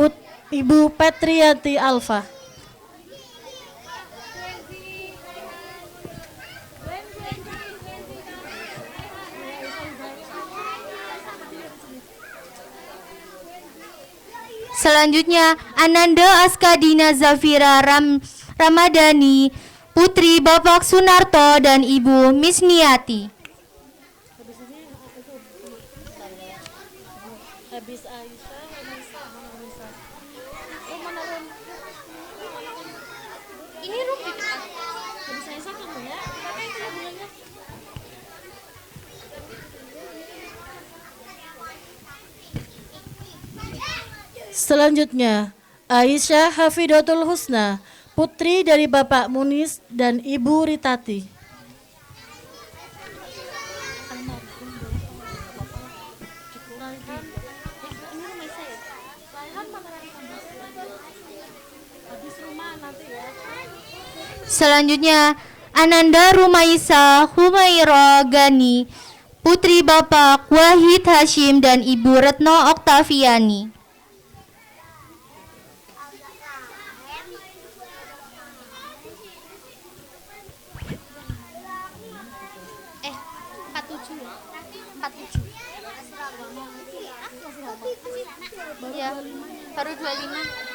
Ibu Petrianti Alfa. Selanjutnya, Ananda Askadina Zafira Ramadhani, putri Bapak Sunarto dan Ibu Misniati. Ini Ruby kan? Jadi saya kamu ya. Pakai itu bulannya. Selanjutnya Aisyah Hafidatul Husna, putri dari Bapak Munis dan Ibu Ritati. Selanjutnya, Ananda Rumaisa Humaira Gani, putri Bapak Wahid Hashim dan Ibu Retno Oktaviani. Ya, baru 25.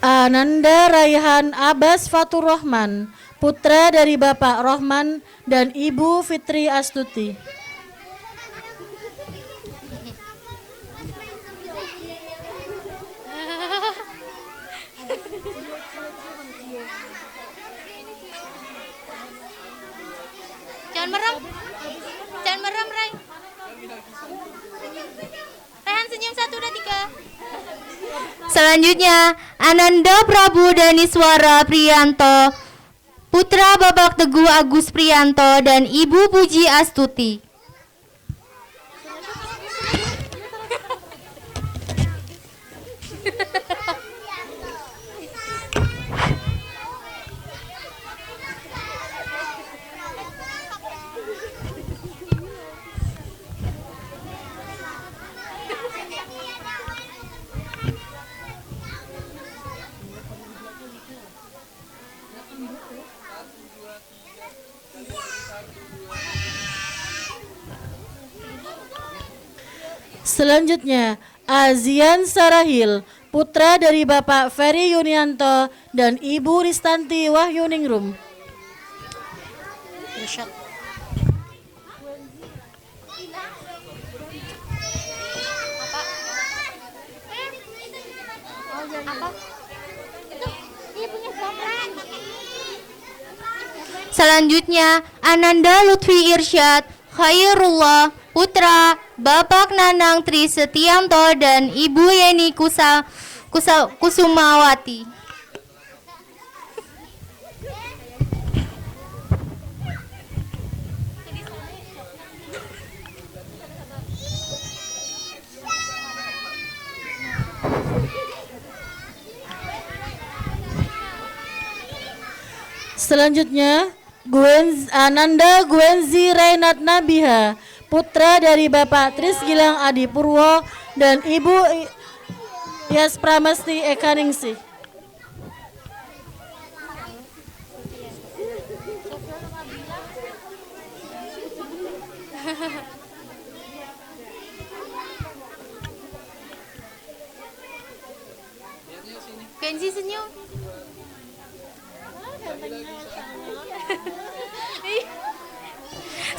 Ananda Raihan Abbas Fatur Rahman, putra dari Bapak Rohman dan Ibu Fitri Astuti. Jangan merem, Ray. Rehan senyum 1, 2, 3. Selanjutnya, Ananda Prabu Daniswara Priyanto, putra Bapak Teguh Agus Priyanto dan Ibu Puji Astuti. Selanjutnya, Azian Sarahil, putra dari Bapak Ferry Yunianto dan Ibu Ristanti Wahyuningrum. Selanjutnya, Ananda Lutfi Irsyad Khairullah, putra Bapak Nanang Tri Setianto dan Ibu Yeni Kusumawati. Selanjutnya, Ananda Gwenzi Renat Nabiha, putra dari Bapak Tris Gilang Adi Purwo dan Ibu Yas Pramesti Ekaningsih. Kenzi senyum.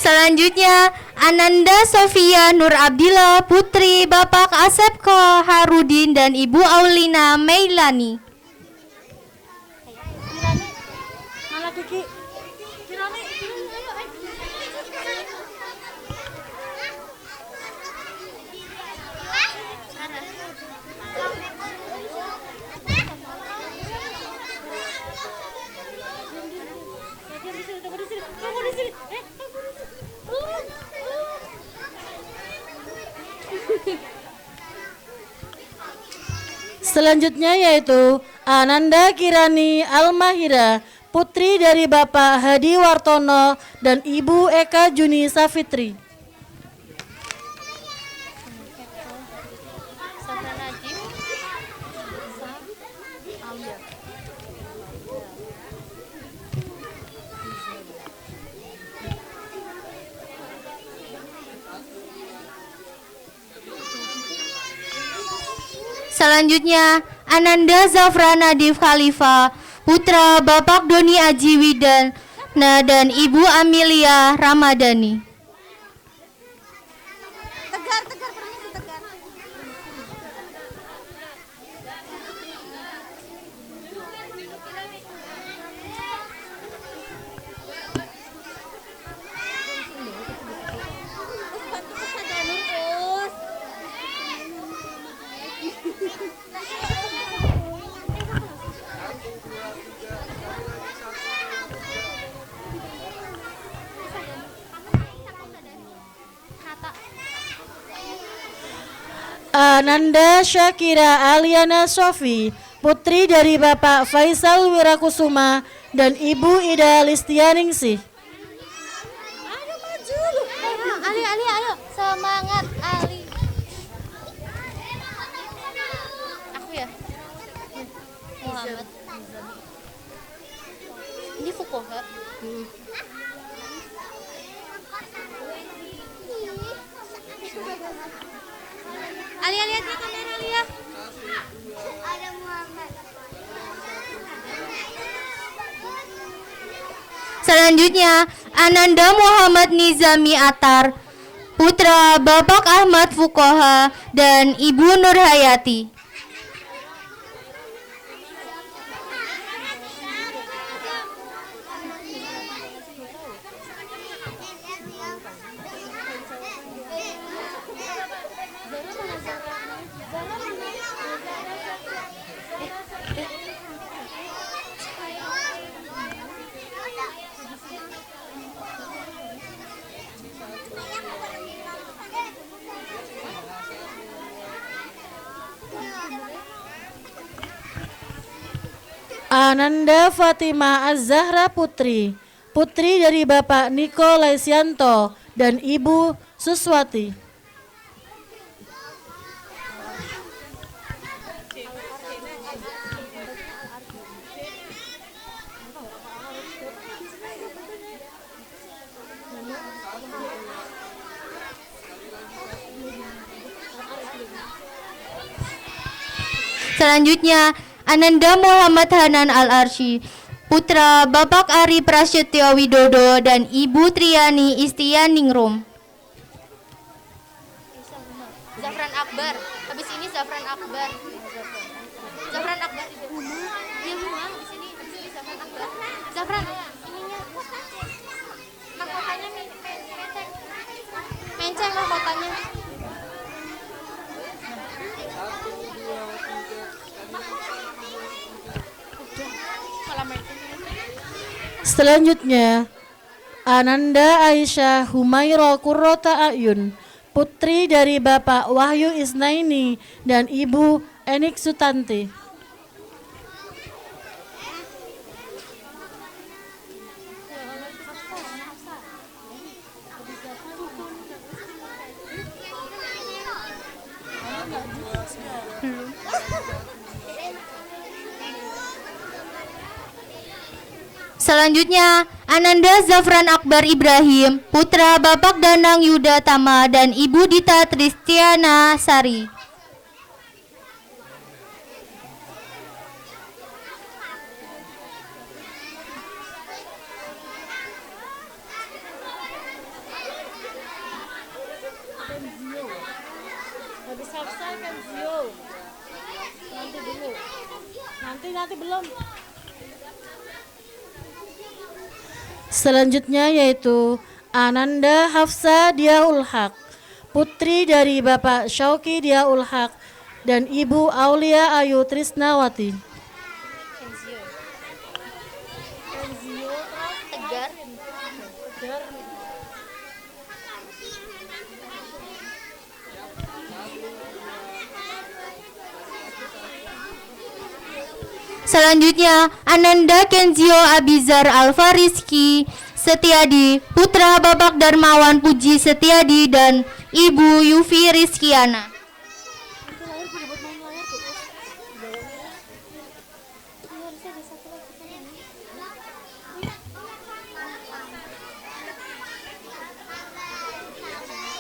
Selanjutnya, Ananda Sofia Nur Abdillah, putri Bapak Asep Harudin dan Ibu Aulina Meilani. Selanjutnya yaitu Ananda Kirani Almahira, putri dari Bapak Hadi Wartono dan Ibu Eka Juni Safitri. Selanjutnya, Ananda Zafra Nadif Khalifa, putra Bapak Doni Aji Widana dan Ibu Amelia Ramadhani. Ananda Syakira Aliana Sofi, putri dari Bapak Faisal Wirakusuma dan Ibu Ida Listianingsih. Ayo maju. Ali, ayo. Semangat Ali. Aku ya. Muhammad. Ini Fukoha. Ali, lihat di kamera Ali ya. Ada Muhammad. Selanjutnya, Ananda Muhammad Nizami Atar, putra Bapak Ahmad Fukoha dan Ibu Nurhayati. Ananda Fatimah Az-Zahra Putri, putri dari Bapak Niko Laisianto dan Ibu Suswati. Selanjutnya, Ananda Muhammad Hanan Al-Arsy, putra Bapak Ari Prasetyo Widodo dan Ibu Triani Istianingrum. Zafran Akbar, habis ini Zafran Akbar. Zafran Akbar. Iya, habis ini Zafran Akbar. Zafran, ininya. Mahkotanya menceng. Menceng mahkotanya. Selanjutnya, Ananda Aisyah Humaira Qurrata Ayun, putri dari Bapak Wahyu Isnaini dan Ibu Enik Sutanti. Selanjutnya, Ananda Zafran Akbar Ibrahim, putra Bapak Danang Yuda Tama dan Ibu Dita Tristiana Sari. Habis Hafsa kan Zio. Nanti dulu. Nanti belum. Selanjutnya yaitu Ananda Hafsa Diaul Haq, putri dari Bapak Syauki Diaul Haq dan Ibu Aulia Ayu Trisnawati. Selanjutnya, Ananda Kenzio Abizar Alfariski Setiadi, putra Bapak Darmawan Puji Setiadi dan Ibu Yufi Rizkiana.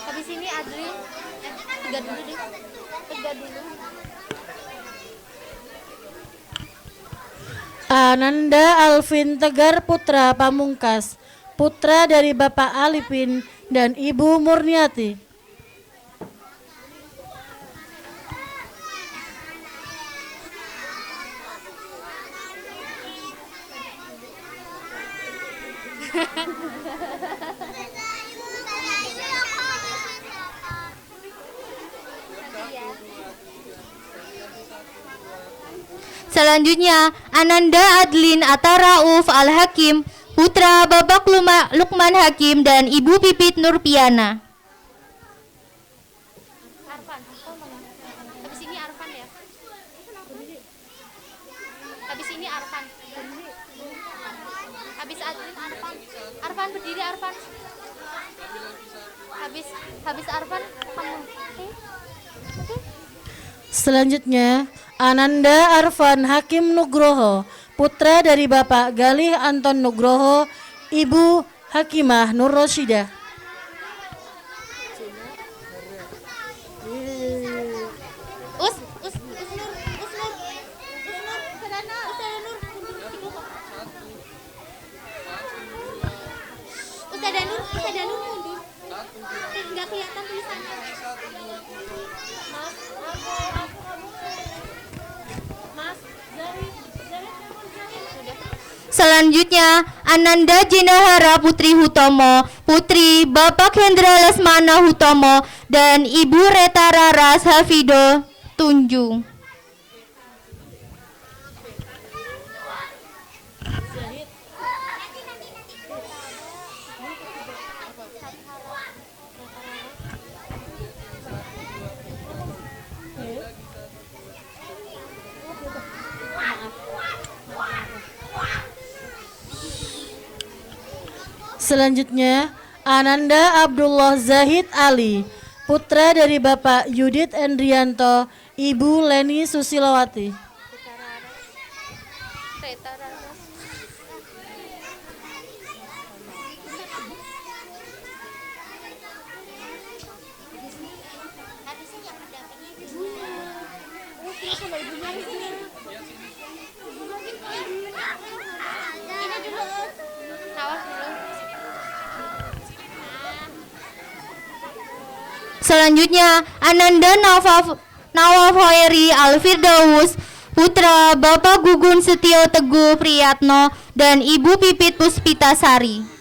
Habis ini Adri, Tegar dulu deh. Tegar dulu. Ananda Alvin Tegar Putra Pamungkas, putra dari Bapak Alipin dan Ibu Murniati. Selanjutnya, Ananda Adlin Atarauf Al-Hakim, putra Bapak Lukman Hakim dan Ibu Pipit Nurpiana. Arfan. Habis Arfan kamu. Oke. Selanjutnya, Ananda Arfan Hakim Nugroho, putra dari Bapak Galih Anton Nugroho, Ibu Hakimah Nur Rosyidah. Ustazah Nur mundur. Enggak kelihatan tulisannya. Selanjutnya, Ananda Jinahara Putri Hutomo, Putri Bapak Hendra Lesmana Hutomo, dan Ibu Reta Raras Hafido Tunjung. Selanjutnya, Ananda Abdullah Zahid Ali, putra dari Bapak Yudit Endrianto, Ibu Leni Susilowati. Selanjutnya, Ananda Nawaf Hoeri Al-Firdaus, putra Bapak Gugun Setio Teguh Priyatno, dan Ibu Pipit Puspitasari.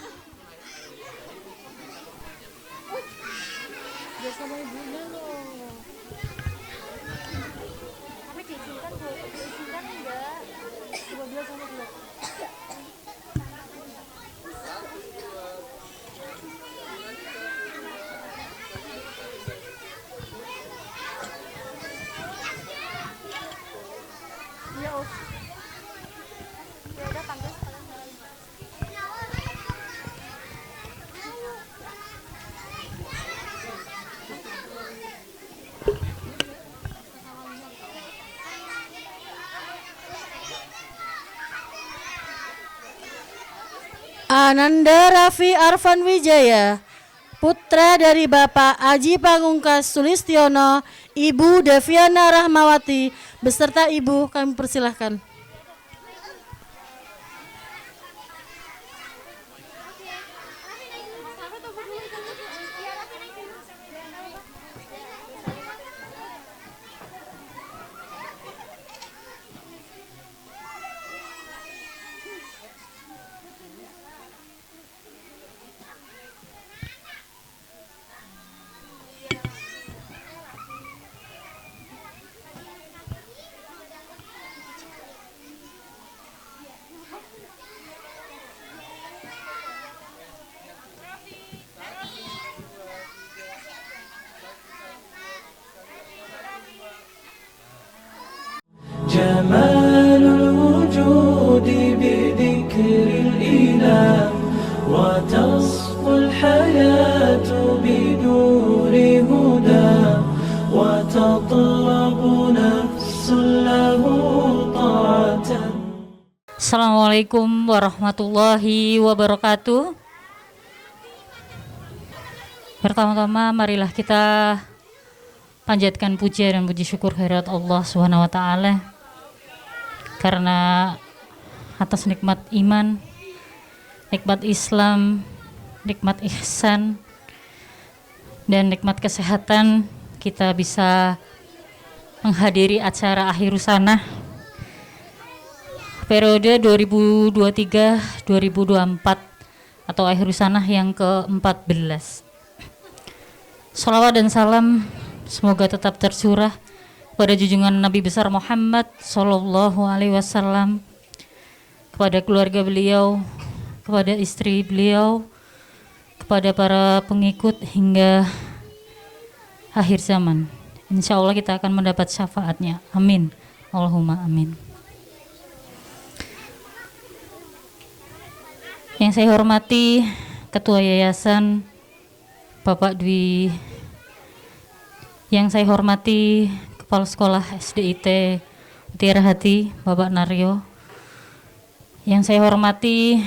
Ananda Raffi Arfan Wijaya, putra dari Bapak Aji Pangungkas Sulistiono, Ibu Deviana Rahmawati, beserta Ibu kami persilahkan. جمال الوجود بذكر الإله وتصفو الحياة بنور هدى وتطلب نفس له طاعة. Assalamualaikum warahmatullahi wabarakatuh. Pertama-tama marilah kita panjatkan puja dan puji syukur kehadirat Allah Subhanahu wa taala karena atas nikmat iman, nikmat Islam, nikmat ihsan dan nikmat kesehatan kita bisa menghadiri acara Akhirus Sanah periode 2023-2024 atau Akhirus Sanah yang ke-14. Salawat dan salam semoga tetap tercurah kepada junjungan Nabi besar Muhammad Sallallahu Alaihi Wasallam, kepada keluarga beliau, kepada istri beliau, kepada para pengikut hingga akhir zaman. Insya Allah kita akan mendapat syafaatnya. Amin. Allahumma amin. Yang saya hormati Ketua Yayasan Bapak Dwi, yang saya hormati Kepala Sekolah SDIT Mutiara Hati Bapak Naryo, yang saya hormati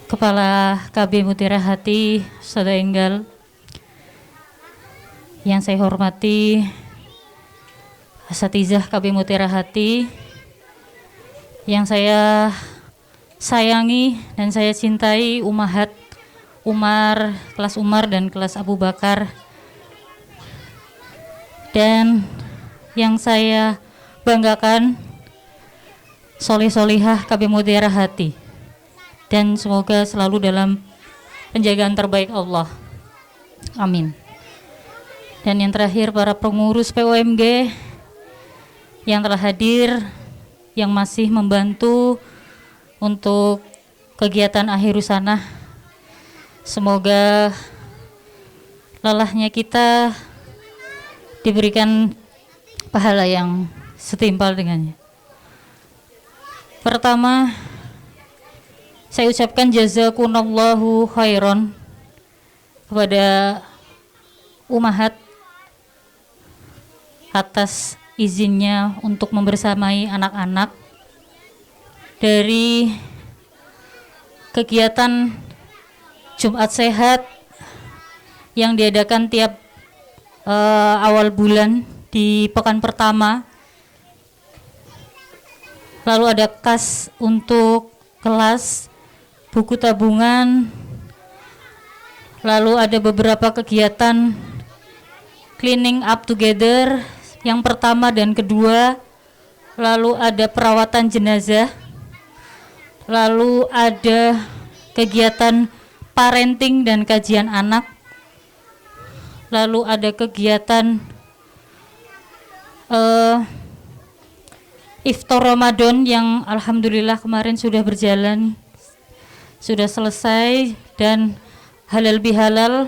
Kepala KB Mutiara Hati Saudara Enggal, yang saya hormati Asatizah KB Mutiara Hati, yang saya sayangi dan saya cintai Umahat Umar, kelas Umar dan kelas Abu Bakar, dan yang saya banggakan Solih-solihah KB Mutiara Hati, dan semoga selalu dalam penjagaan terbaik Allah, amin. Dan yang terakhir para pengurus POMG yang telah hadir, yang masih membantu untuk kegiatan akhir sanah. Semoga lelahnya kita diberikan pahala yang setimpal dengannya. Pertama, saya ucapkan jazakumullahu khairan kepada Umahat atas izinnya untuk membersamai anak-anak dari kegiatan Jumat Sehat yang diadakan tiap awal bulan di pekan pertama. Lalu ada kas untuk kelas, buku tabungan, lalu ada beberapa kegiatan cleaning up together yang pertama dan kedua, lalu ada perawatan jenazah, lalu ada kegiatan parenting dan kajian anak, lalu ada kegiatan iftar Ramadan yang alhamdulillah kemarin sudah berjalan, sudah selesai, dan halal bihalal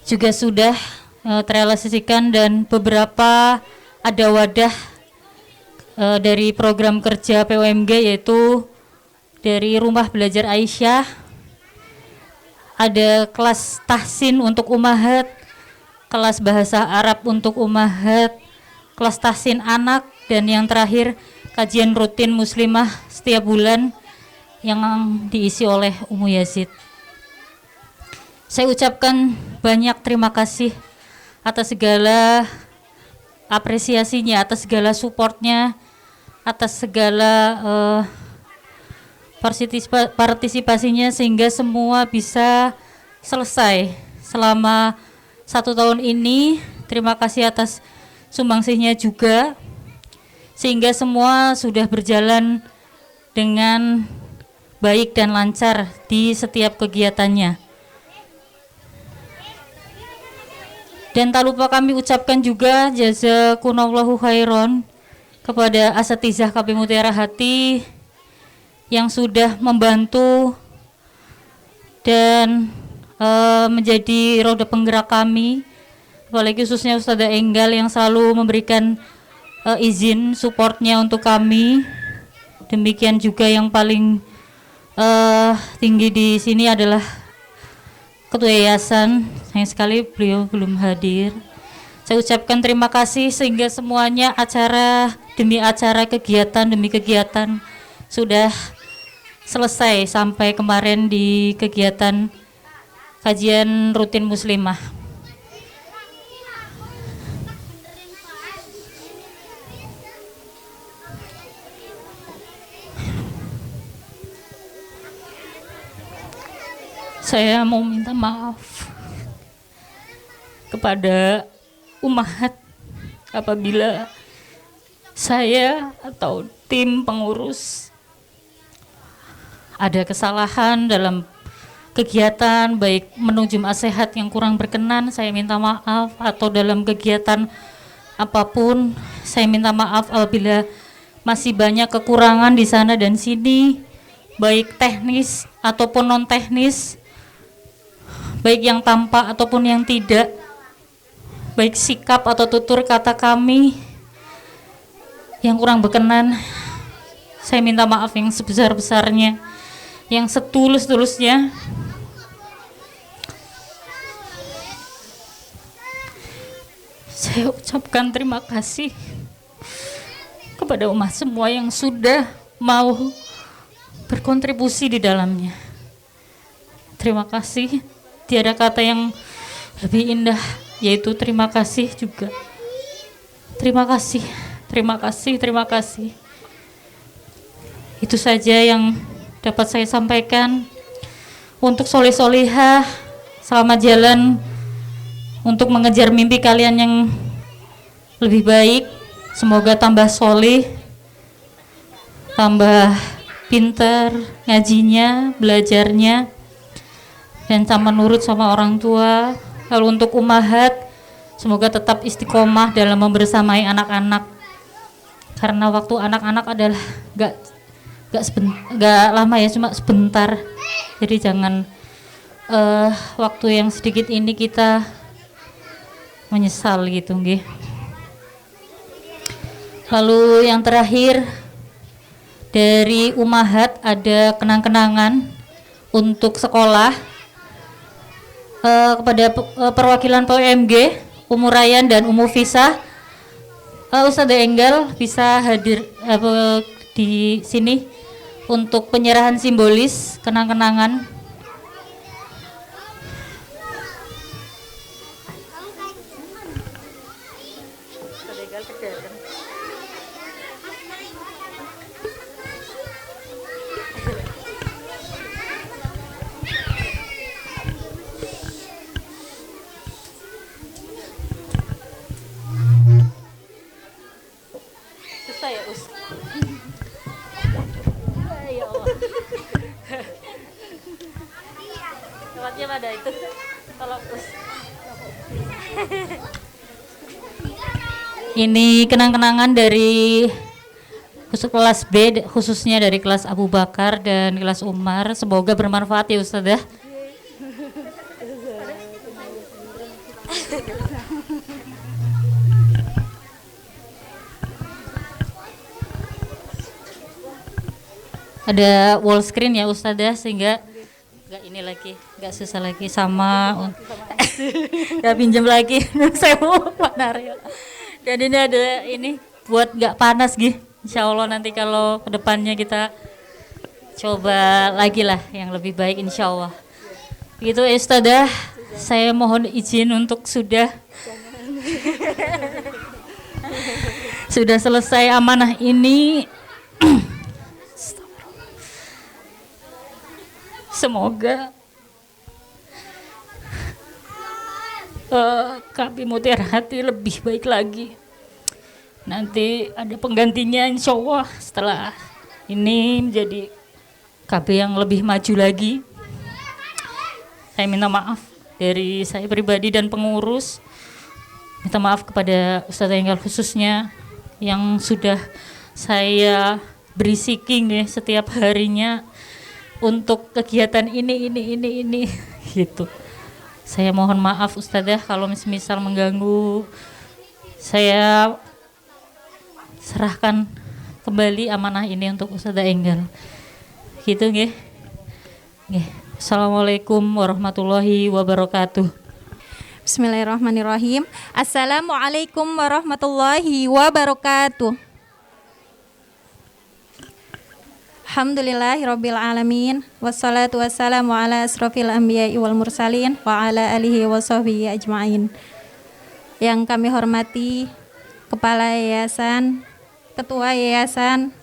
juga sudah terrealisasikan, dan beberapa ada wadah dari program kerja POMG, yaitu dari Rumah Belajar Aisyah, ada kelas tahsin untuk umahat, kelas bahasa Arab untuk umahat, kelas tahsin anak, dan yang terakhir kajian rutin muslimah setiap bulan yang diisi oleh Umu Yazid. Saya ucapkan banyak terima kasih atas segala apresiasinya, atas segala supportnya, atas segala partisipasinya, sehingga semua bisa selesai selama 1 tahun ini. Terima kasih atas sumbangsihnya juga, sehingga semua sudah berjalan dengan baik dan lancar di setiap kegiatannya. Dan tak lupa kami ucapkan juga jazakumullahu khairan kepada asatizah KB Mutiara Hati yang sudah membantu dan menjadi roda penggerak kami, apalagi khususnya Ustazah Enggal yang selalu memberikan izin supportnya untuk kami. Demikian juga yang paling tinggi di sini adalah Ketua Yayasan, sayang sekali beliau belum hadir. Saya ucapkan terima kasih sehingga semuanya acara demi acara, kegiatan demi kegiatan sudah selesai sampai kemarin di kegiatan kajian rutin muslimah. Saya mau minta maaf kepada umahat apabila saya atau tim pengurus ada kesalahan dalam kegiatan, baik menu Jumat Sehat yang kurang berkenan, saya minta maaf, atau dalam kegiatan apapun, saya minta maaf apabila masih banyak kekurangan di sana dan sini, baik teknis ataupun non teknis, baik yang tampak ataupun yang tidak, baik sikap atau tutur kata kami yang kurang berkenan. Saya minta maaf yang sebesar-besarnya. yang setulus-tulusnya. Saya ucapkan terima kasih kepada umat semua yang sudah mau berkontribusi di dalamnya. Terima kasih, tiada kata yang lebih indah, yaitu terima kasih juga. Terima kasih, terima kasih, terima kasih. Itu saja yang dapat saya sampaikan. Untuk soleh-solehah, selamat jalan untuk mengejar mimpi kalian yang lebih baik. Semoga tambah soleh, tambah pintar ngajinya, belajarnya, dan sama nurut sama orang tua. Lalu untuk ummahat, semoga tetap istiqomah dalam membersamai anak-anak, karena waktu anak-anak adalah gak lama ya, cuma sebentar. Jadi jangan waktu yang sedikit ini kita menyesal gitu nggih. Lalu yang terakhir dari ummahat ada kenang-kenangan untuk sekolah kepada perwakilan POMG, Umu Rayyan dan Umu Fisah. Ustazah Enggal bisa hadir di sini untuk penyerahan simbolis kenang-kenangan. Saya ya Allah. Tempatnya pada itu. Tolong Ini kenang-kenangan dari kelas B, khususnya dari kelas Abu Bakar dan kelas Umar. Semoga bermanfaat ya Ustazah. Ada wall screen ya Ustazah, sehingga nggak ini lagi, nggak susah lagi sama nggak pinjam lagi. Saya mau Pak Naryo. Dan ini ada ini buat nggak panas gitu. Insya Allah nanti kalau kedepannya kita coba lagi lah yang lebih baik insya Allah. Begitu Ustazah, saya mohon izin untuk sudah selesai amanah ini. Semoga KB Mutiara Hati lebih baik lagi. Nanti ada penggantinya insya Allah setelah ini menjadi KB yang lebih maju lagi. Saya minta maaf dari saya pribadi dan pengurus. Minta maaf kepada Ustazah Enggal khususnya yang sudah saya beri seeking ya setiap harinya untuk kegiatan ini gitu. Saya mohon maaf Ustazah kalau misal mengganggu. Saya serahkan kembali amanah ini untuk Ustazah Enggal. Gitu nggih. Nggih. Assalamualaikum warahmatullahi wabarakatuh. Bismillahirrahmanirrahim. Assalamualaikum warahmatullahi wabarakatuh. Alhamdulillahirabbil alamin wassalatu wassalamu ala asrofil anbiya'i wal mursalin wa ala alihi wa sahbihi ajmain. Yang kami hormati Kepala Yayasan, Ketua Yayasan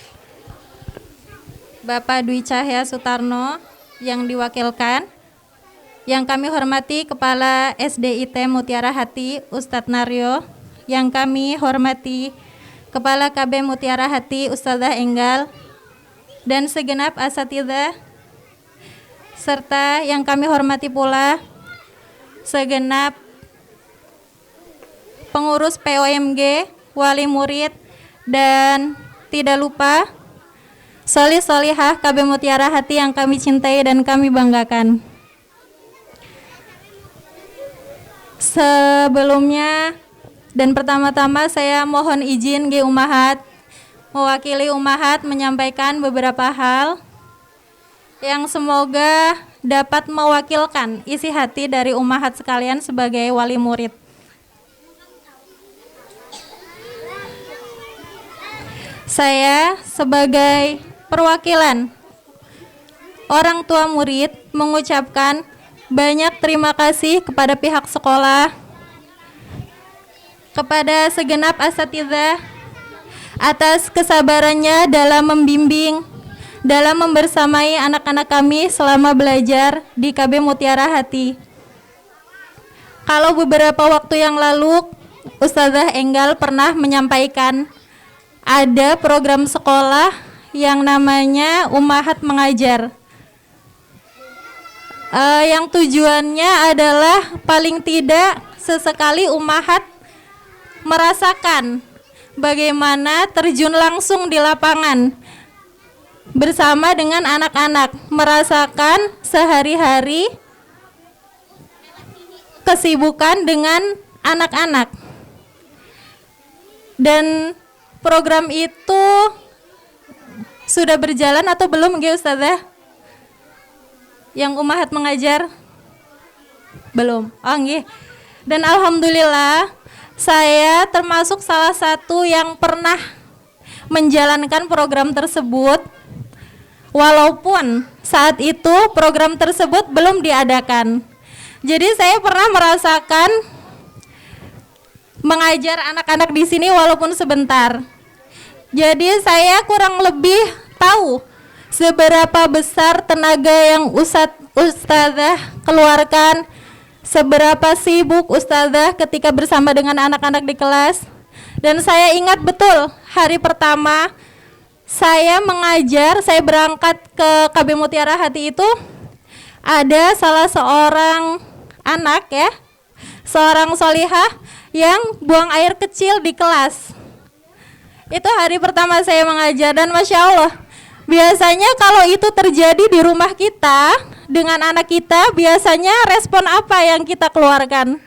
Bapak Dwi Cahya Sutarno yang diwakilkan. Yang kami hormati Kepala SDIT Mutiara Hati Ustadz Naryo. Yang kami hormati Kepala KB Mutiara Hati Ustazah Enggal dan segenap asatidzah, serta yang kami hormati pula segenap pengurus POMG, wali murid, dan tidak lupa solih-solihah KB Mutiara Hati yang kami cintai dan kami banggakan. Sebelumnya dan pertama-tama saya mohon izin G Ummahat mewakili Ummahat menyampaikan beberapa hal. yang semoga dapat mewakilkan isi hati dari ummahat sekalian sebagai wali murid. Saya sebagai perwakilan orang tua murid mengucapkan banyak terima kasih kepada pihak sekolah, kepada segenap asatidzah atas kesabarannya dalam membimbing, dalam membersamai anak-anak kami selama belajar di KB Mutiara Hati. Kalau beberapa waktu yang lalu Ustazah Enggal pernah menyampaikan ada program sekolah yang namanya Ummahat Mengajar. Yang tujuannya adalah paling tidak sesekali ummahat merasakan bagaimana terjun langsung di lapangan bersama dengan anak-anak, merasakan sehari-hari kesibukan dengan anak-anak. Dan program itu sudah berjalan atau belum, nggih Ustazah? Yang ummahat mengajar? Belum. Oh nggih. Dan alhamdulillah saya termasuk salah satu yang pernah menjalankan program tersebut, walaupun saat itu program tersebut belum diadakan. Jadi saya pernah merasakan mengajar anak-anak di sini walaupun sebentar. Jadi saya kurang lebih tahu seberapa besar tenaga yang ustazah keluarkan, seberapa sibuk ustazah ketika bersama dengan anak-anak di kelas. Dan saya ingat betul hari pertama saya mengajar, saya berangkat ke KB Mutiara Hati itu, ada salah seorang anak ya, seorang solihah yang buang air kecil di kelas. Itu hari pertama saya mengajar, dan Masya Allah, biasanya kalau itu terjadi di rumah kita dengan anak kita, biasanya respon apa yang kita keluarkan?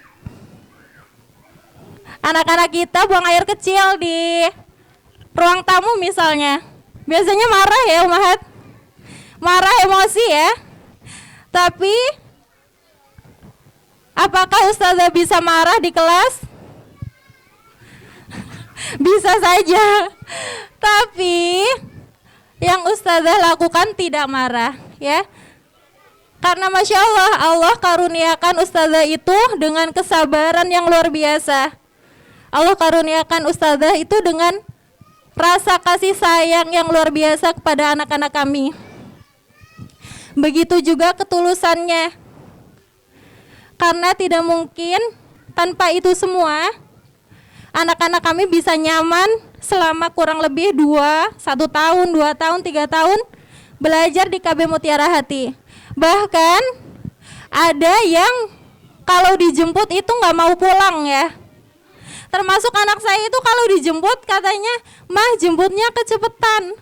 Anak-anak kita buang air kecil di ruang tamu misalnya, biasanya marah ya ummahat, marah, emosi ya. Tapi apakah ustazah bisa marah di kelas? Bisa saja. Tapi yang ustazah lakukan tidak marah ya. Karena Masya Allah, Allah karuniakan ustazah itu dengan kesabaran yang luar biasa. Allah karuniakan ustazah itu dengan rasa kasih sayang yang luar biasa kepada anak-anak kami. Begitu juga ketulusannya. Karena tidak mungkin tanpa itu semua anak-anak kami bisa nyaman selama kurang lebih 1 tahun, 2 tahun, 3 tahun belajar di KB Mutiara Hati. Bahkan ada yang kalau dijemput itu nggak mau pulang ya. Termasuk anak saya itu kalau dijemput katanya, "Mah, jemputnya kecepetan.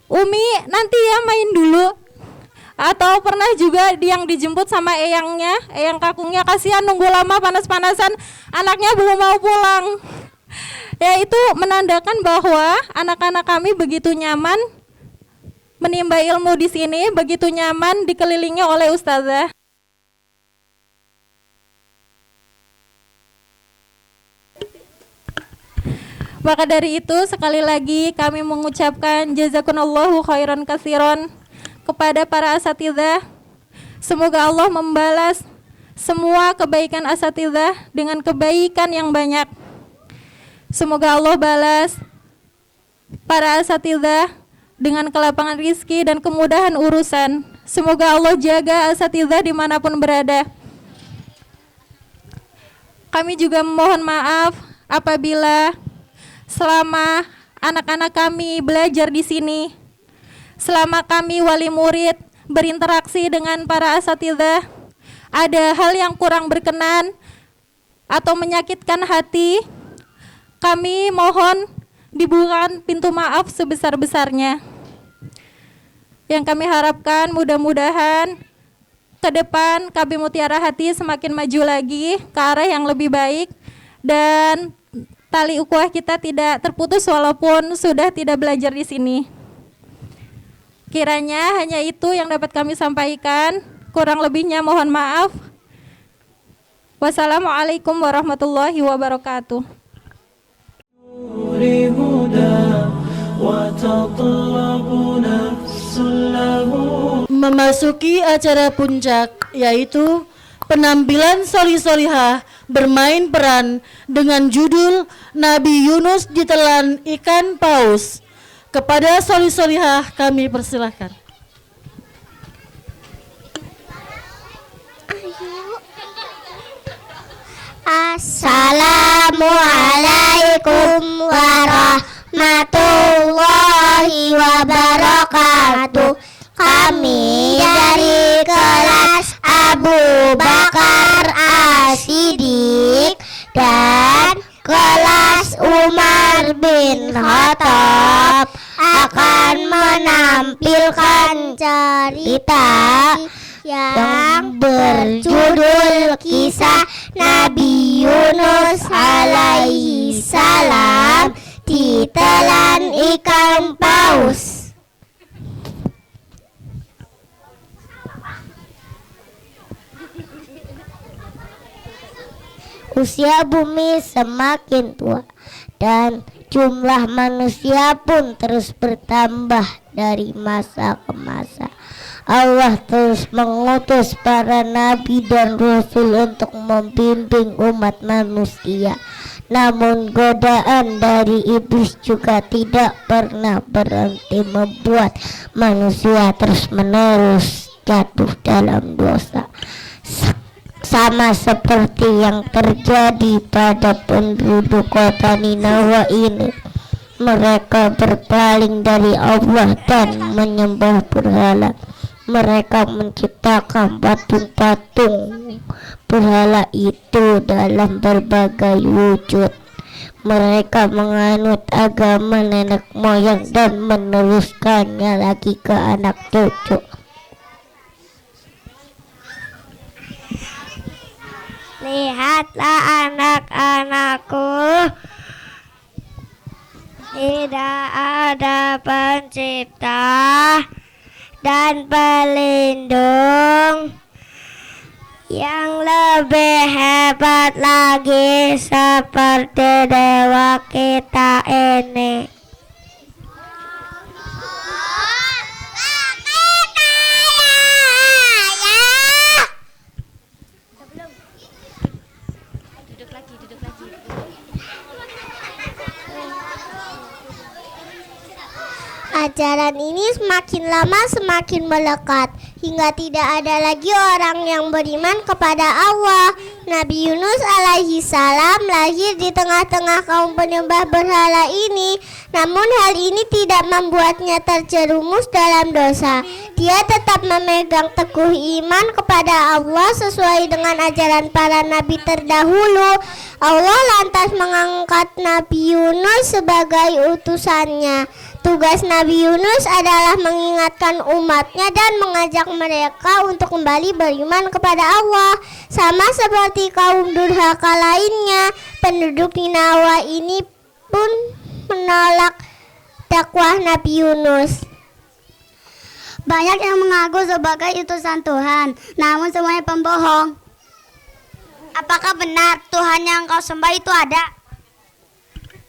Umi nanti ya main dulu." Atau pernah juga yang dijemput sama eyangnya, eyang kakungnya, kasihan nunggu lama panas-panasan, anaknya belum mau pulang. Ya, itu menandakan bahwa anak-anak kami begitu nyaman menimba ilmu di sini, begitu nyaman dikelilingi oleh ustazah. Maka dari itu sekali lagi kami mengucapkan jazakumullahu khairan katsiran kepada para asatidzah. Semoga Allah membalas semua kebaikan asatidzah dengan kebaikan yang banyak. Semoga Allah balas para asatidzah dengan kelapangan rizki dan kemudahan urusan. Semoga Allah jaga asatidzah dimanapun berada. Kami juga memohon maaf apabila selama anak-anak kami belajar di sini, selama kami wali murid berinteraksi dengan para asatidzah, ada hal yang kurang berkenan atau menyakitkan hati, kami mohon dibukakan pintu maaf sebesar-besarnya. Yang kami harapkan mudah-mudahan ke depan KB Mutiara Hati semakin maju lagi ke arah yang lebih baik, dan tali ukhuwah kita tidak terputus walaupun sudah tidak belajar di sini. Kiranya hanya itu yang dapat kami sampaikan. Kurang lebihnya mohon maaf. Wassalamualaikum warahmatullahi wabarakatuh. Memasuki acara puncak, yaitu penampilan soli-solihah bermain peran dengan judul Nabi Yunus ditelan ikan paus. Kepada soli-solihah kami persilahkan. Assalamualaikum warahmatullahi wabarakatuh. Kami dari kelas Abu Bakar As-Siddiq dan kelas Umar bin Khattab akan menampilkan cerita yang berjudul Kisah Nabi Yunus alaihi salam ditelan ikan paus. Usia bumi semakin tua dan jumlah manusia pun terus bertambah dari masa ke masa. Allah terus mengutus para nabi dan rasul untuk membimbing umat manusia. Namun godaan dari iblis juga tidak pernah berhenti membuat manusia terus-menerus jatuh dalam dosa. Sama seperti yang terjadi pada penduduk kota Ninawa ini. Mereka berpaling dari Allah dan menyembah berhala. Mereka menciptakan patung-patung berhala itu dalam berbagai wujud. Mereka menganut agama nenek moyang dan meneruskannya lagi ke anak cucu. Lihatlah anak-anakku, tidak ada pencipta dan pelindung yang lebih hebat lagi seperti dewa kita ini. Ajaran ini semakin lama semakin melekat hingga tidak ada lagi orang yang beriman kepada Allah. Nabi Yunus alaihi salam lahir di tengah-tengah kaum penyembah berhala ini. Namun hal ini tidak membuatnya terjerumus dalam dosa. Dia tetap memegang teguh iman kepada Allah sesuai dengan ajaran para nabi terdahulu. Allah lantas mengangkat Nabi Yunus sebagai utusannya. Tugas Nabi Yunus adalah mengingatkan umatnya dan mengajak mereka untuk kembali beriman kepada Allah. Sama seperti kaum durhaka lainnya, penduduk Ninawa ini pun menolak dakwah Nabi Yunus. Banyak yang mengaku sebagai utusan Tuhan, namun semuanya pembohong. Apakah benar Tuhan yang kau sembah itu ada?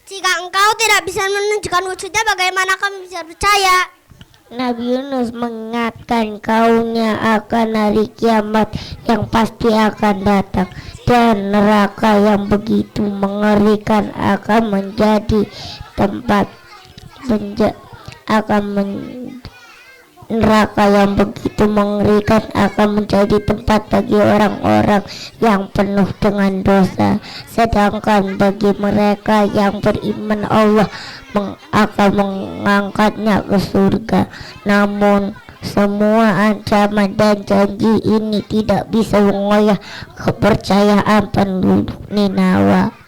Jika engkau tidak bisa menunjukkan wujudnya, bagaimana kami bisa percaya? Nabi Yunus mengingatkan kaumnya akan hari kiamat yang pasti akan datang, dan neraka yang begitu mengerikan akan menjadi tempat neraka yang begitu mengerikan akan menjadi tempat bagi orang-orang yang penuh dengan dosa. Sedangkan bagi mereka yang beriman, Allah akan mengangkatnya ke surga. Namun semua ancaman dan janji ini tidak bisa mengoyah kepercayaan penduduk Ninawa.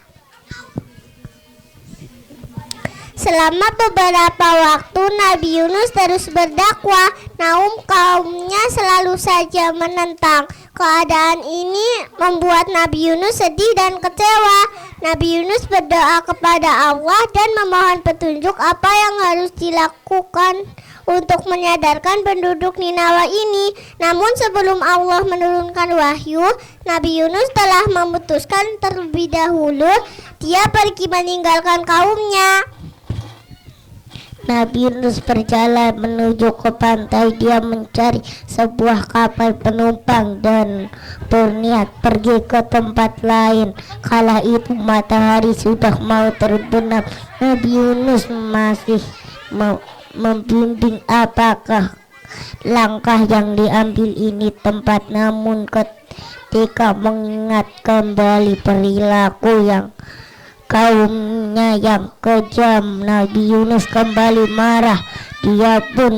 Selama beberapa waktu Nabi Yunus terus berdakwah, namun kaumnya selalu saja menentang. Keadaan ini membuat Nabi Yunus sedih dan kecewa. Nabi Yunus berdoa kepada Allah dan memohon petunjuk apa yang harus dilakukan untuk menyadarkan penduduk Ninawa ini. Namun sebelum Allah menurunkan wahyu, Nabi Yunus telah memutuskan terlebih dahulu dia pergi meninggalkan kaumnya. Nabi Yunus berjalan menuju ke pantai. Dia mencari sebuah kapal penumpang dan berniat pergi ke tempat lain. Kala itu matahari sudah mau terbenam. Nabi Yunus masih membimbing apakah langkah yang diambil ini tepat. Namun ketika mengingat kembali perilaku yang kaumnya yang kejam, Nabi Yunus kembali marah. Dia pun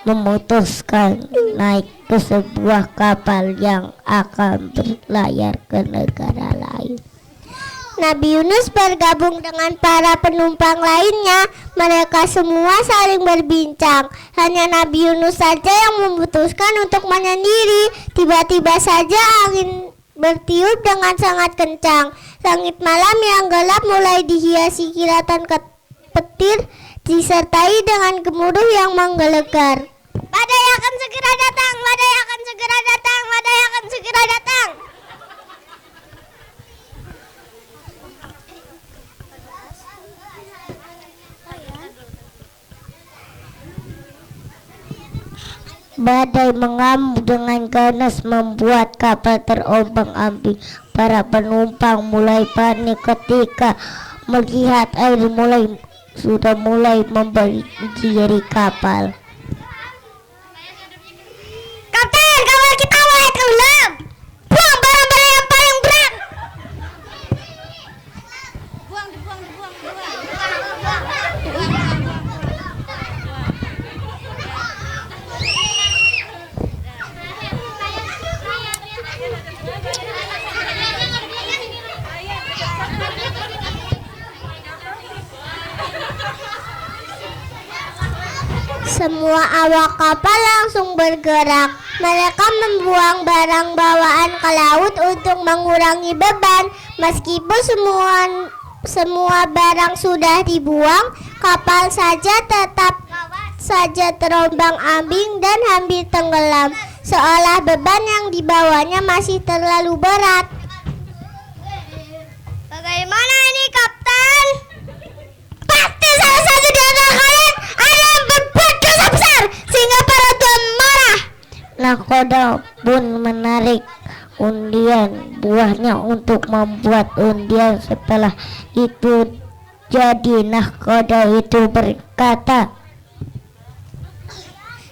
memutuskan naik ke sebuah kapal yang akan berlayar ke negara lain. Nabi Yunus bergabung dengan para penumpang lainnya. Mereka semua saling berbincang. Hanya Nabi Yunus saja yang memutuskan untuk menyendiri. Tiba-tiba saja angin bertiup dengan sangat kencang. Langit malam yang gelap mulai dihiasi kilatan petir disertai dengan gemuruh yang menggelegar. Badai akan segera datang, badai akan segera datang, badai akan segera datang. Badai mengamuk dengan ganas membuat kapal terombang-ambing. Para penumpang mulai panik ketika melihat air sudah mulai membanjiri kapal. Kapten, kapal kita mulai tenggelam. Buang barang-barang yang paling berat. Buang. Semua awak kapal langsung bergerak. Mereka membuang barang bawaan ke laut untuk mengurangi beban. Meskipun semua barang sudah dibuang, kapal tetap saja terombang-ambing dan hampir tenggelam, seolah beban yang dibawanya masih terlalu berat. Bagaimana ini, Kapten? Pasti salah satu di antara kalian ada yang berbuat dosa besar sehingga para tuan marah. Nakoda pun menarik undian buahnya untuk membuat undian. Setelah itu jadi nahkoda itu berkata,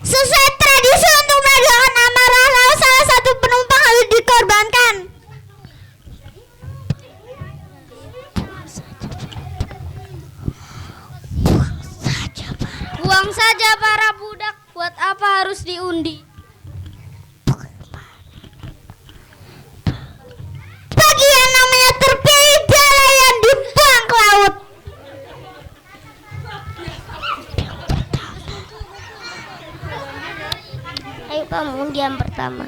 sesuai tradisi untuk meredakan amarah laut, salah satu penumpang harus dikorbankan. Buang saja para budak, buat apa harus diundi? Bagi yang namanya terpilih dialah yang dibuang ke laut. Ayo Pak, undian pertama.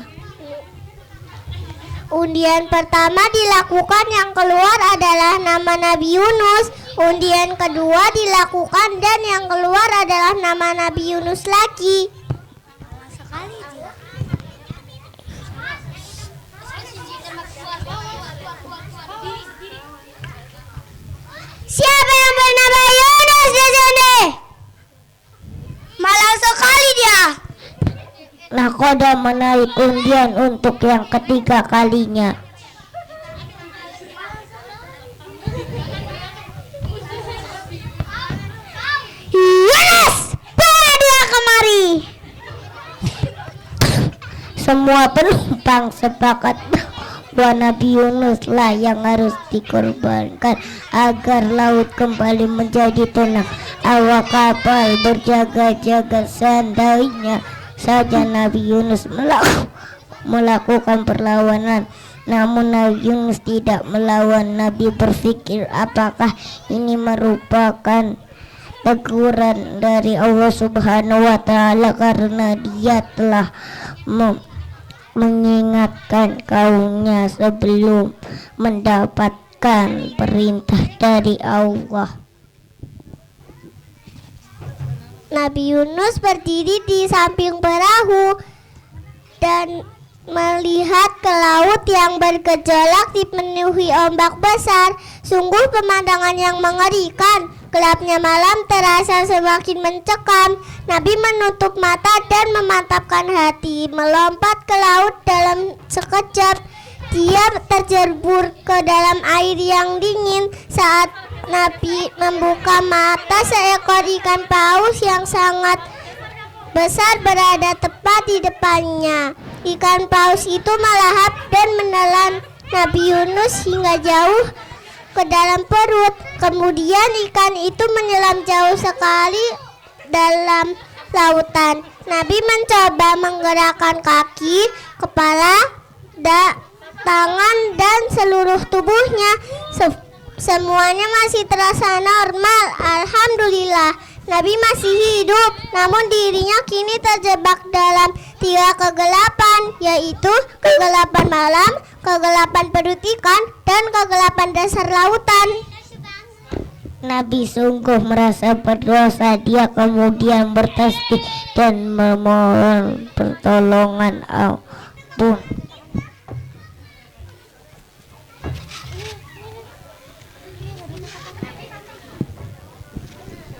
Undian pertama dilakukan, yang keluar adalah nama Nabi Yunus. Undian kedua dilakukan dan yang keluar adalah nama Nabi Yunus lagi. Siapa yang bernama Yunus di sini? Malang sekali dia. Nakoda menarik undian untuk yang ketiga kalinya. Yunus, bawa dia kemari. Semua penumpang sepakat bahwa Nabi Yunus lah yang harus dikorbankan agar laut kembali menjadi tenang. Awak kapal berjaga-jaga, seandainya saja Nabi Yunus melakukan perlawanan. Namun Nabi Yunus tidak melawan. Nabi berpikir, apakah ini merupakan teguran dari Allah Subhanahu wa Ta'ala karena dia telah mengingatkan kaumnya sebelum mendapatkan perintah dari Allah. Nabi Yunus berdiri di samping perahu dan melihat ke laut yang bergejolak dipenuhi ombak besar. Sungguh pemandangan yang mengerikan. Gelapnya malam terasa semakin mencekam. Nabi menutup mata dan memantapkan hati, melompat ke laut dalam sekejap. Dia terjerbur ke dalam air yang dingin. Saat Nabi membuka mata, seekor ikan paus yang sangat besar berada tepat di depannya. Ikan paus itu melahap dan menelan Nabi Yunus hingga jauh ke dalam perut. Kemudian ikan itu menyelam jauh sekali dalam lautan. Nabi mencoba menggerakkan kaki, kepala, tangan, dan seluruh tubuhnya. Semuanya masih terasa normal. Alhamdulillah, Nabi masih hidup. Namun dirinya kini terjebak dalam 3 kegelapan, yaitu kegelapan malam, kegelapan perut ikan, dan kegelapan dasar lautan. Nabi sungguh merasa berdosa. Dia kemudian bertasbih dan memohon pertolongan ampun.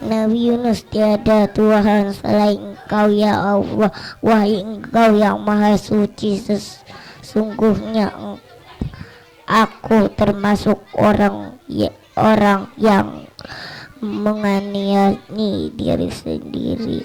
Nabi Yunus, tiada Tuhan selain Engkau ya Allah, wahai Engkau yang maha suci. Sesungguhnya aku termasuk orang yang menganiaya diri sendiri.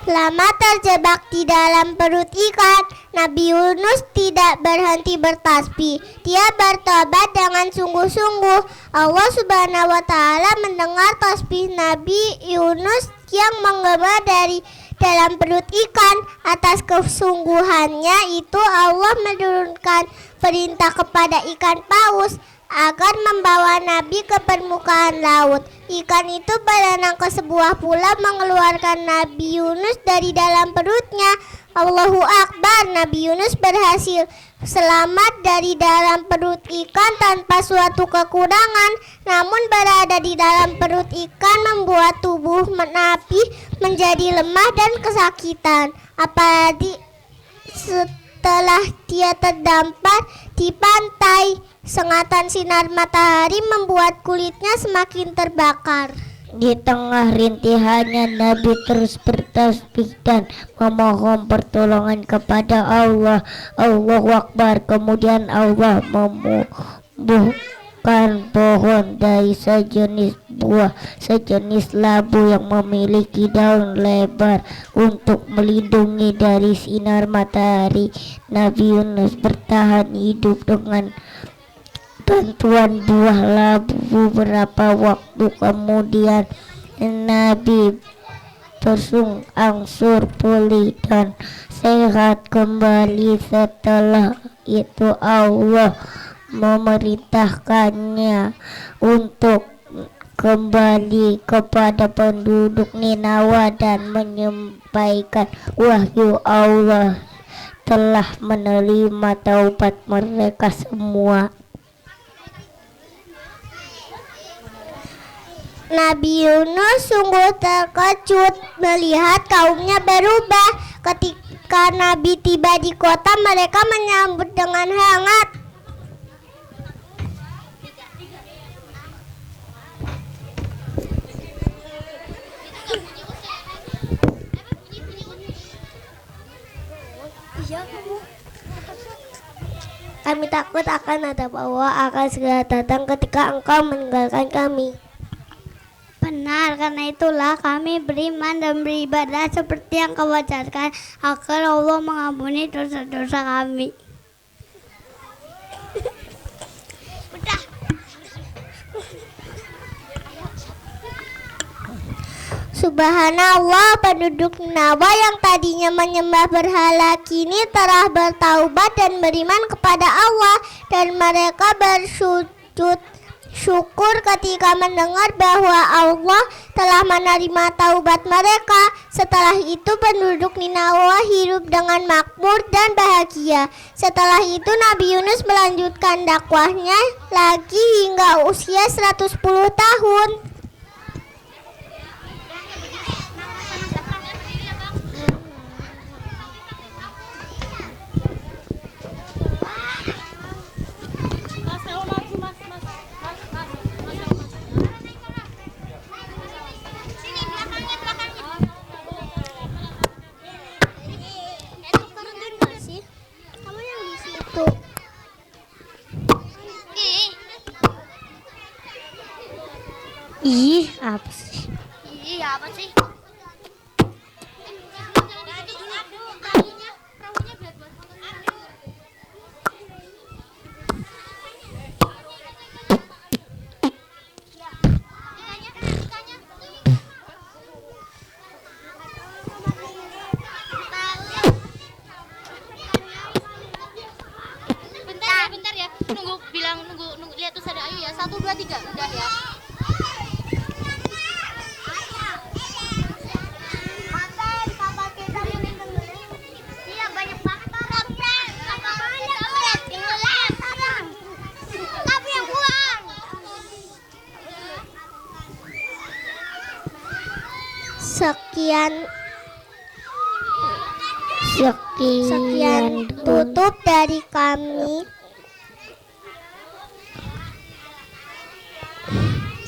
Lama terjebak di dalam perut ikan, Nabi Yunus tidak berhenti bertasbih. Dia bertobat dengan sungguh-sungguh. Allah Subhanahu wa Ta'ala mendengar tasbih Nabi Yunus yang menggema dari dalam perut ikan. Atas kesungguhannya itu Allah menurunkan perintah kepada ikan paus agar membawa Nabi ke permukaan laut. Ikan itu berenang ke sebuah pulau mengeluarkan Nabi Yunus dari dalam perutnya. Allahu Akbar, Nabi Yunus berhasil selamat dari dalam perut ikan tanpa suatu kekurangan. Namun berada di dalam perut ikan membuat tubuh Nabi menjadi lemah dan kesakitan. Apalagi setelah dia terdampar di pantai. Sengatan sinar matahari membuat kulitnya semakin terbakar. Di tengah rintihannya, Nabi terus bertasbih dan memohon pertolongan kepada Allah. Allahu Akbar. Kemudian Allah membubuhkan pohon dari sejenis buah, sejenis labu yang memiliki daun lebar untuk melindungi dari sinar matahari. Nabi Yunus bertahan hidup dengan bantuan buah labu. Beberapa waktu kemudian Nabi berangsur pulih dan sehat kembali. Setelah itu Allah memerintahkannya untuk kembali kepada penduduk Ninawa dan menyampaikan wahyu. Allah telah menerima taubat mereka semua. Nabi Yunus sungguh terkejut melihat kaumnya berubah. Ketika Nabi tiba di kota, mereka menyambut dengan hangat. Kami takut akan ada bahwa akan segera datang ketika engkau meninggalkan kami. Benar, karena itulah kami beriman dan beribadah seperti yang kau ajarkan, agar Allah mengampuni dosa-dosa kami. Subhanallah, penduduk Ninawa yang tadinya menyembah berhala kini telah bertaubat dan beriman kepada Allah, dan mereka bersujud bersyukur ketika mendengar bahwa Allah telah menerima taubat mereka. Setelah itu penduduk Ninawa hidup dengan makmur dan bahagia. Setelah itu Nabi Yunus melanjutkan dakwahnya lagi hingga usia 110 tahun. Ih, apa sih? Iya, apa sih? Bentar ya, nunggu lihat tuh ada Ayu ya. 1 2 3 udah ya. Sekian tutup dari kami.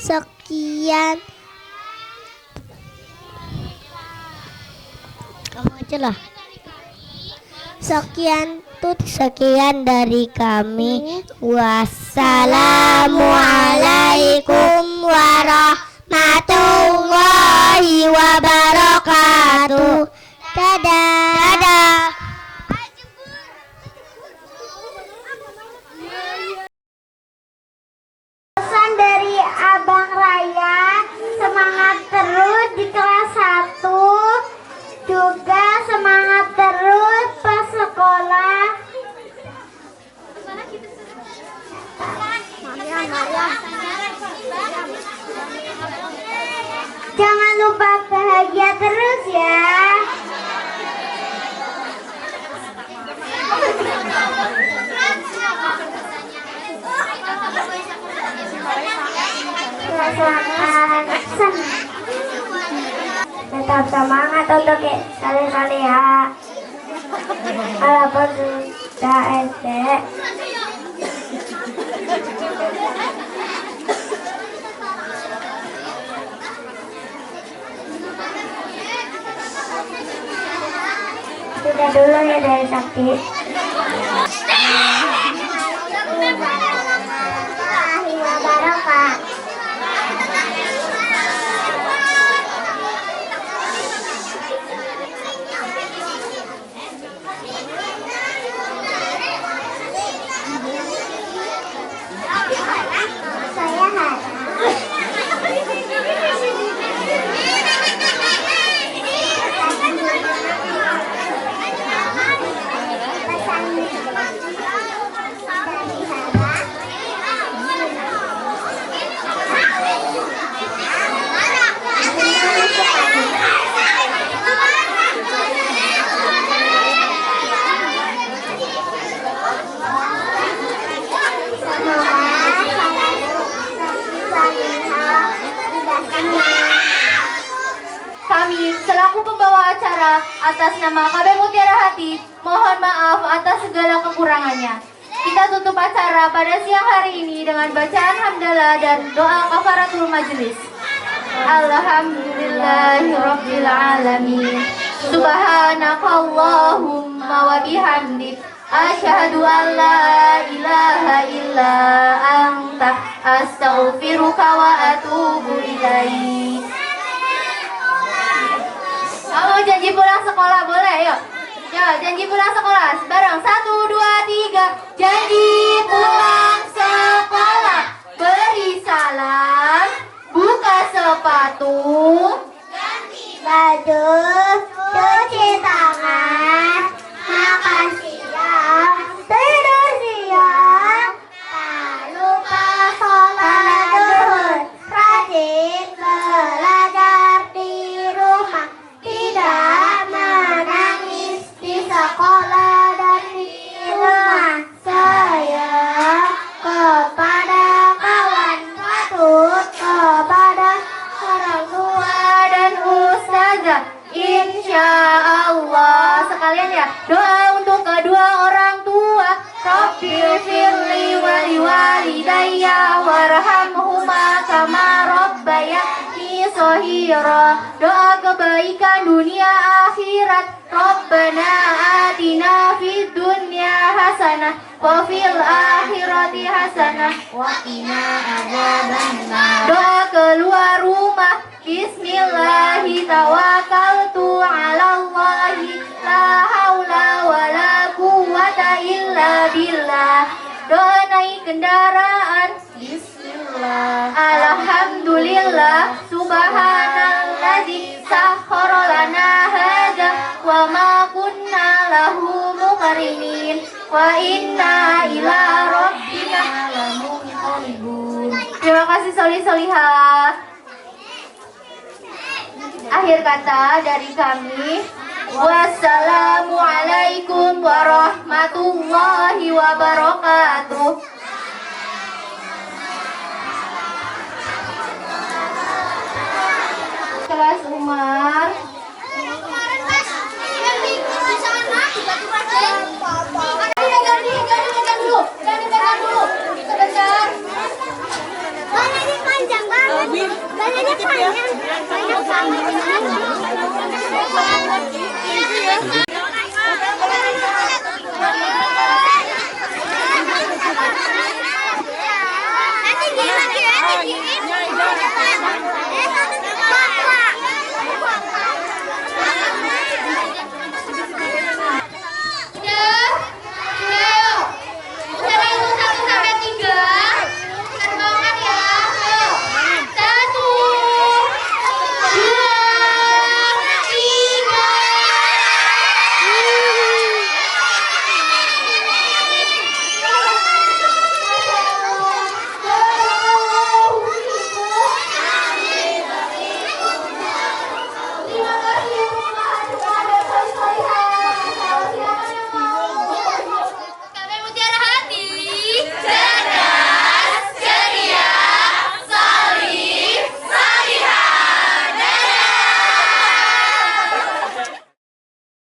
Sekian. Kamu aja lah. Sekian dari kami. Wassalamualaikum warahmatullahi wabarakatuh. Dadah. Pesan dari Abang Raya, semangat terus di kelas 1, juga semangat terus pas sekolah. Jangan lupa bahagia terus ya. Tetap semangat untuk saleh-saleha walaupun sudah SD. Sudah dulu ya dari Sakti. Warahmatullahi wabarakatuh. Saya Hana. Kami selaku pembawa acara atas nama KB Mutiara Hati mohon maaf atas segala kekurangannya. Kita tutup acara pada siang hari ini dengan bacaan hamdalah dan doa kafaratul majelis. Alhamdulillahirabbil alamin. Subhanakallahumma wa bihamdik asyhadu an la ilaha illa anta astaghfiruka wa atubu ilaik. Kamu janji pulang sekolah boleh? Yuk. Ya, janji pulang sekolah. Bareng 1 2 3. Janji pulang sekolah. Beri salam, buka sepatu, ganti baju, cuci tangan, makan siang, tidur siang, tak lupa sholat warhamhuma kama rabbayani shaghira. Doa kebaikan dunia akhirat. Rabbana atina fid dunya hasanah wa fil akhirati hasanah wa qina adzabannar. Doa keluar rumah. Bismillahi tawakkaltu ala Allahi la haula wala quwwata illa billah. Doa naik kendaraan. Bismillah. Alhamdulillah. Subhanalladzi sakhkhara lana hadza wa ma kunna lahu muqrinin wa inna ila rabbina lamunqalibun. Terima kasih solih-solihah. Akhir kata dari kami, wassalamualaikum warahmatullahi wabarakatuh. Kelas Umar. Sebentar. Badannya panjang banget. Badannya panjang. Banyak banget. Nanti dia lagi.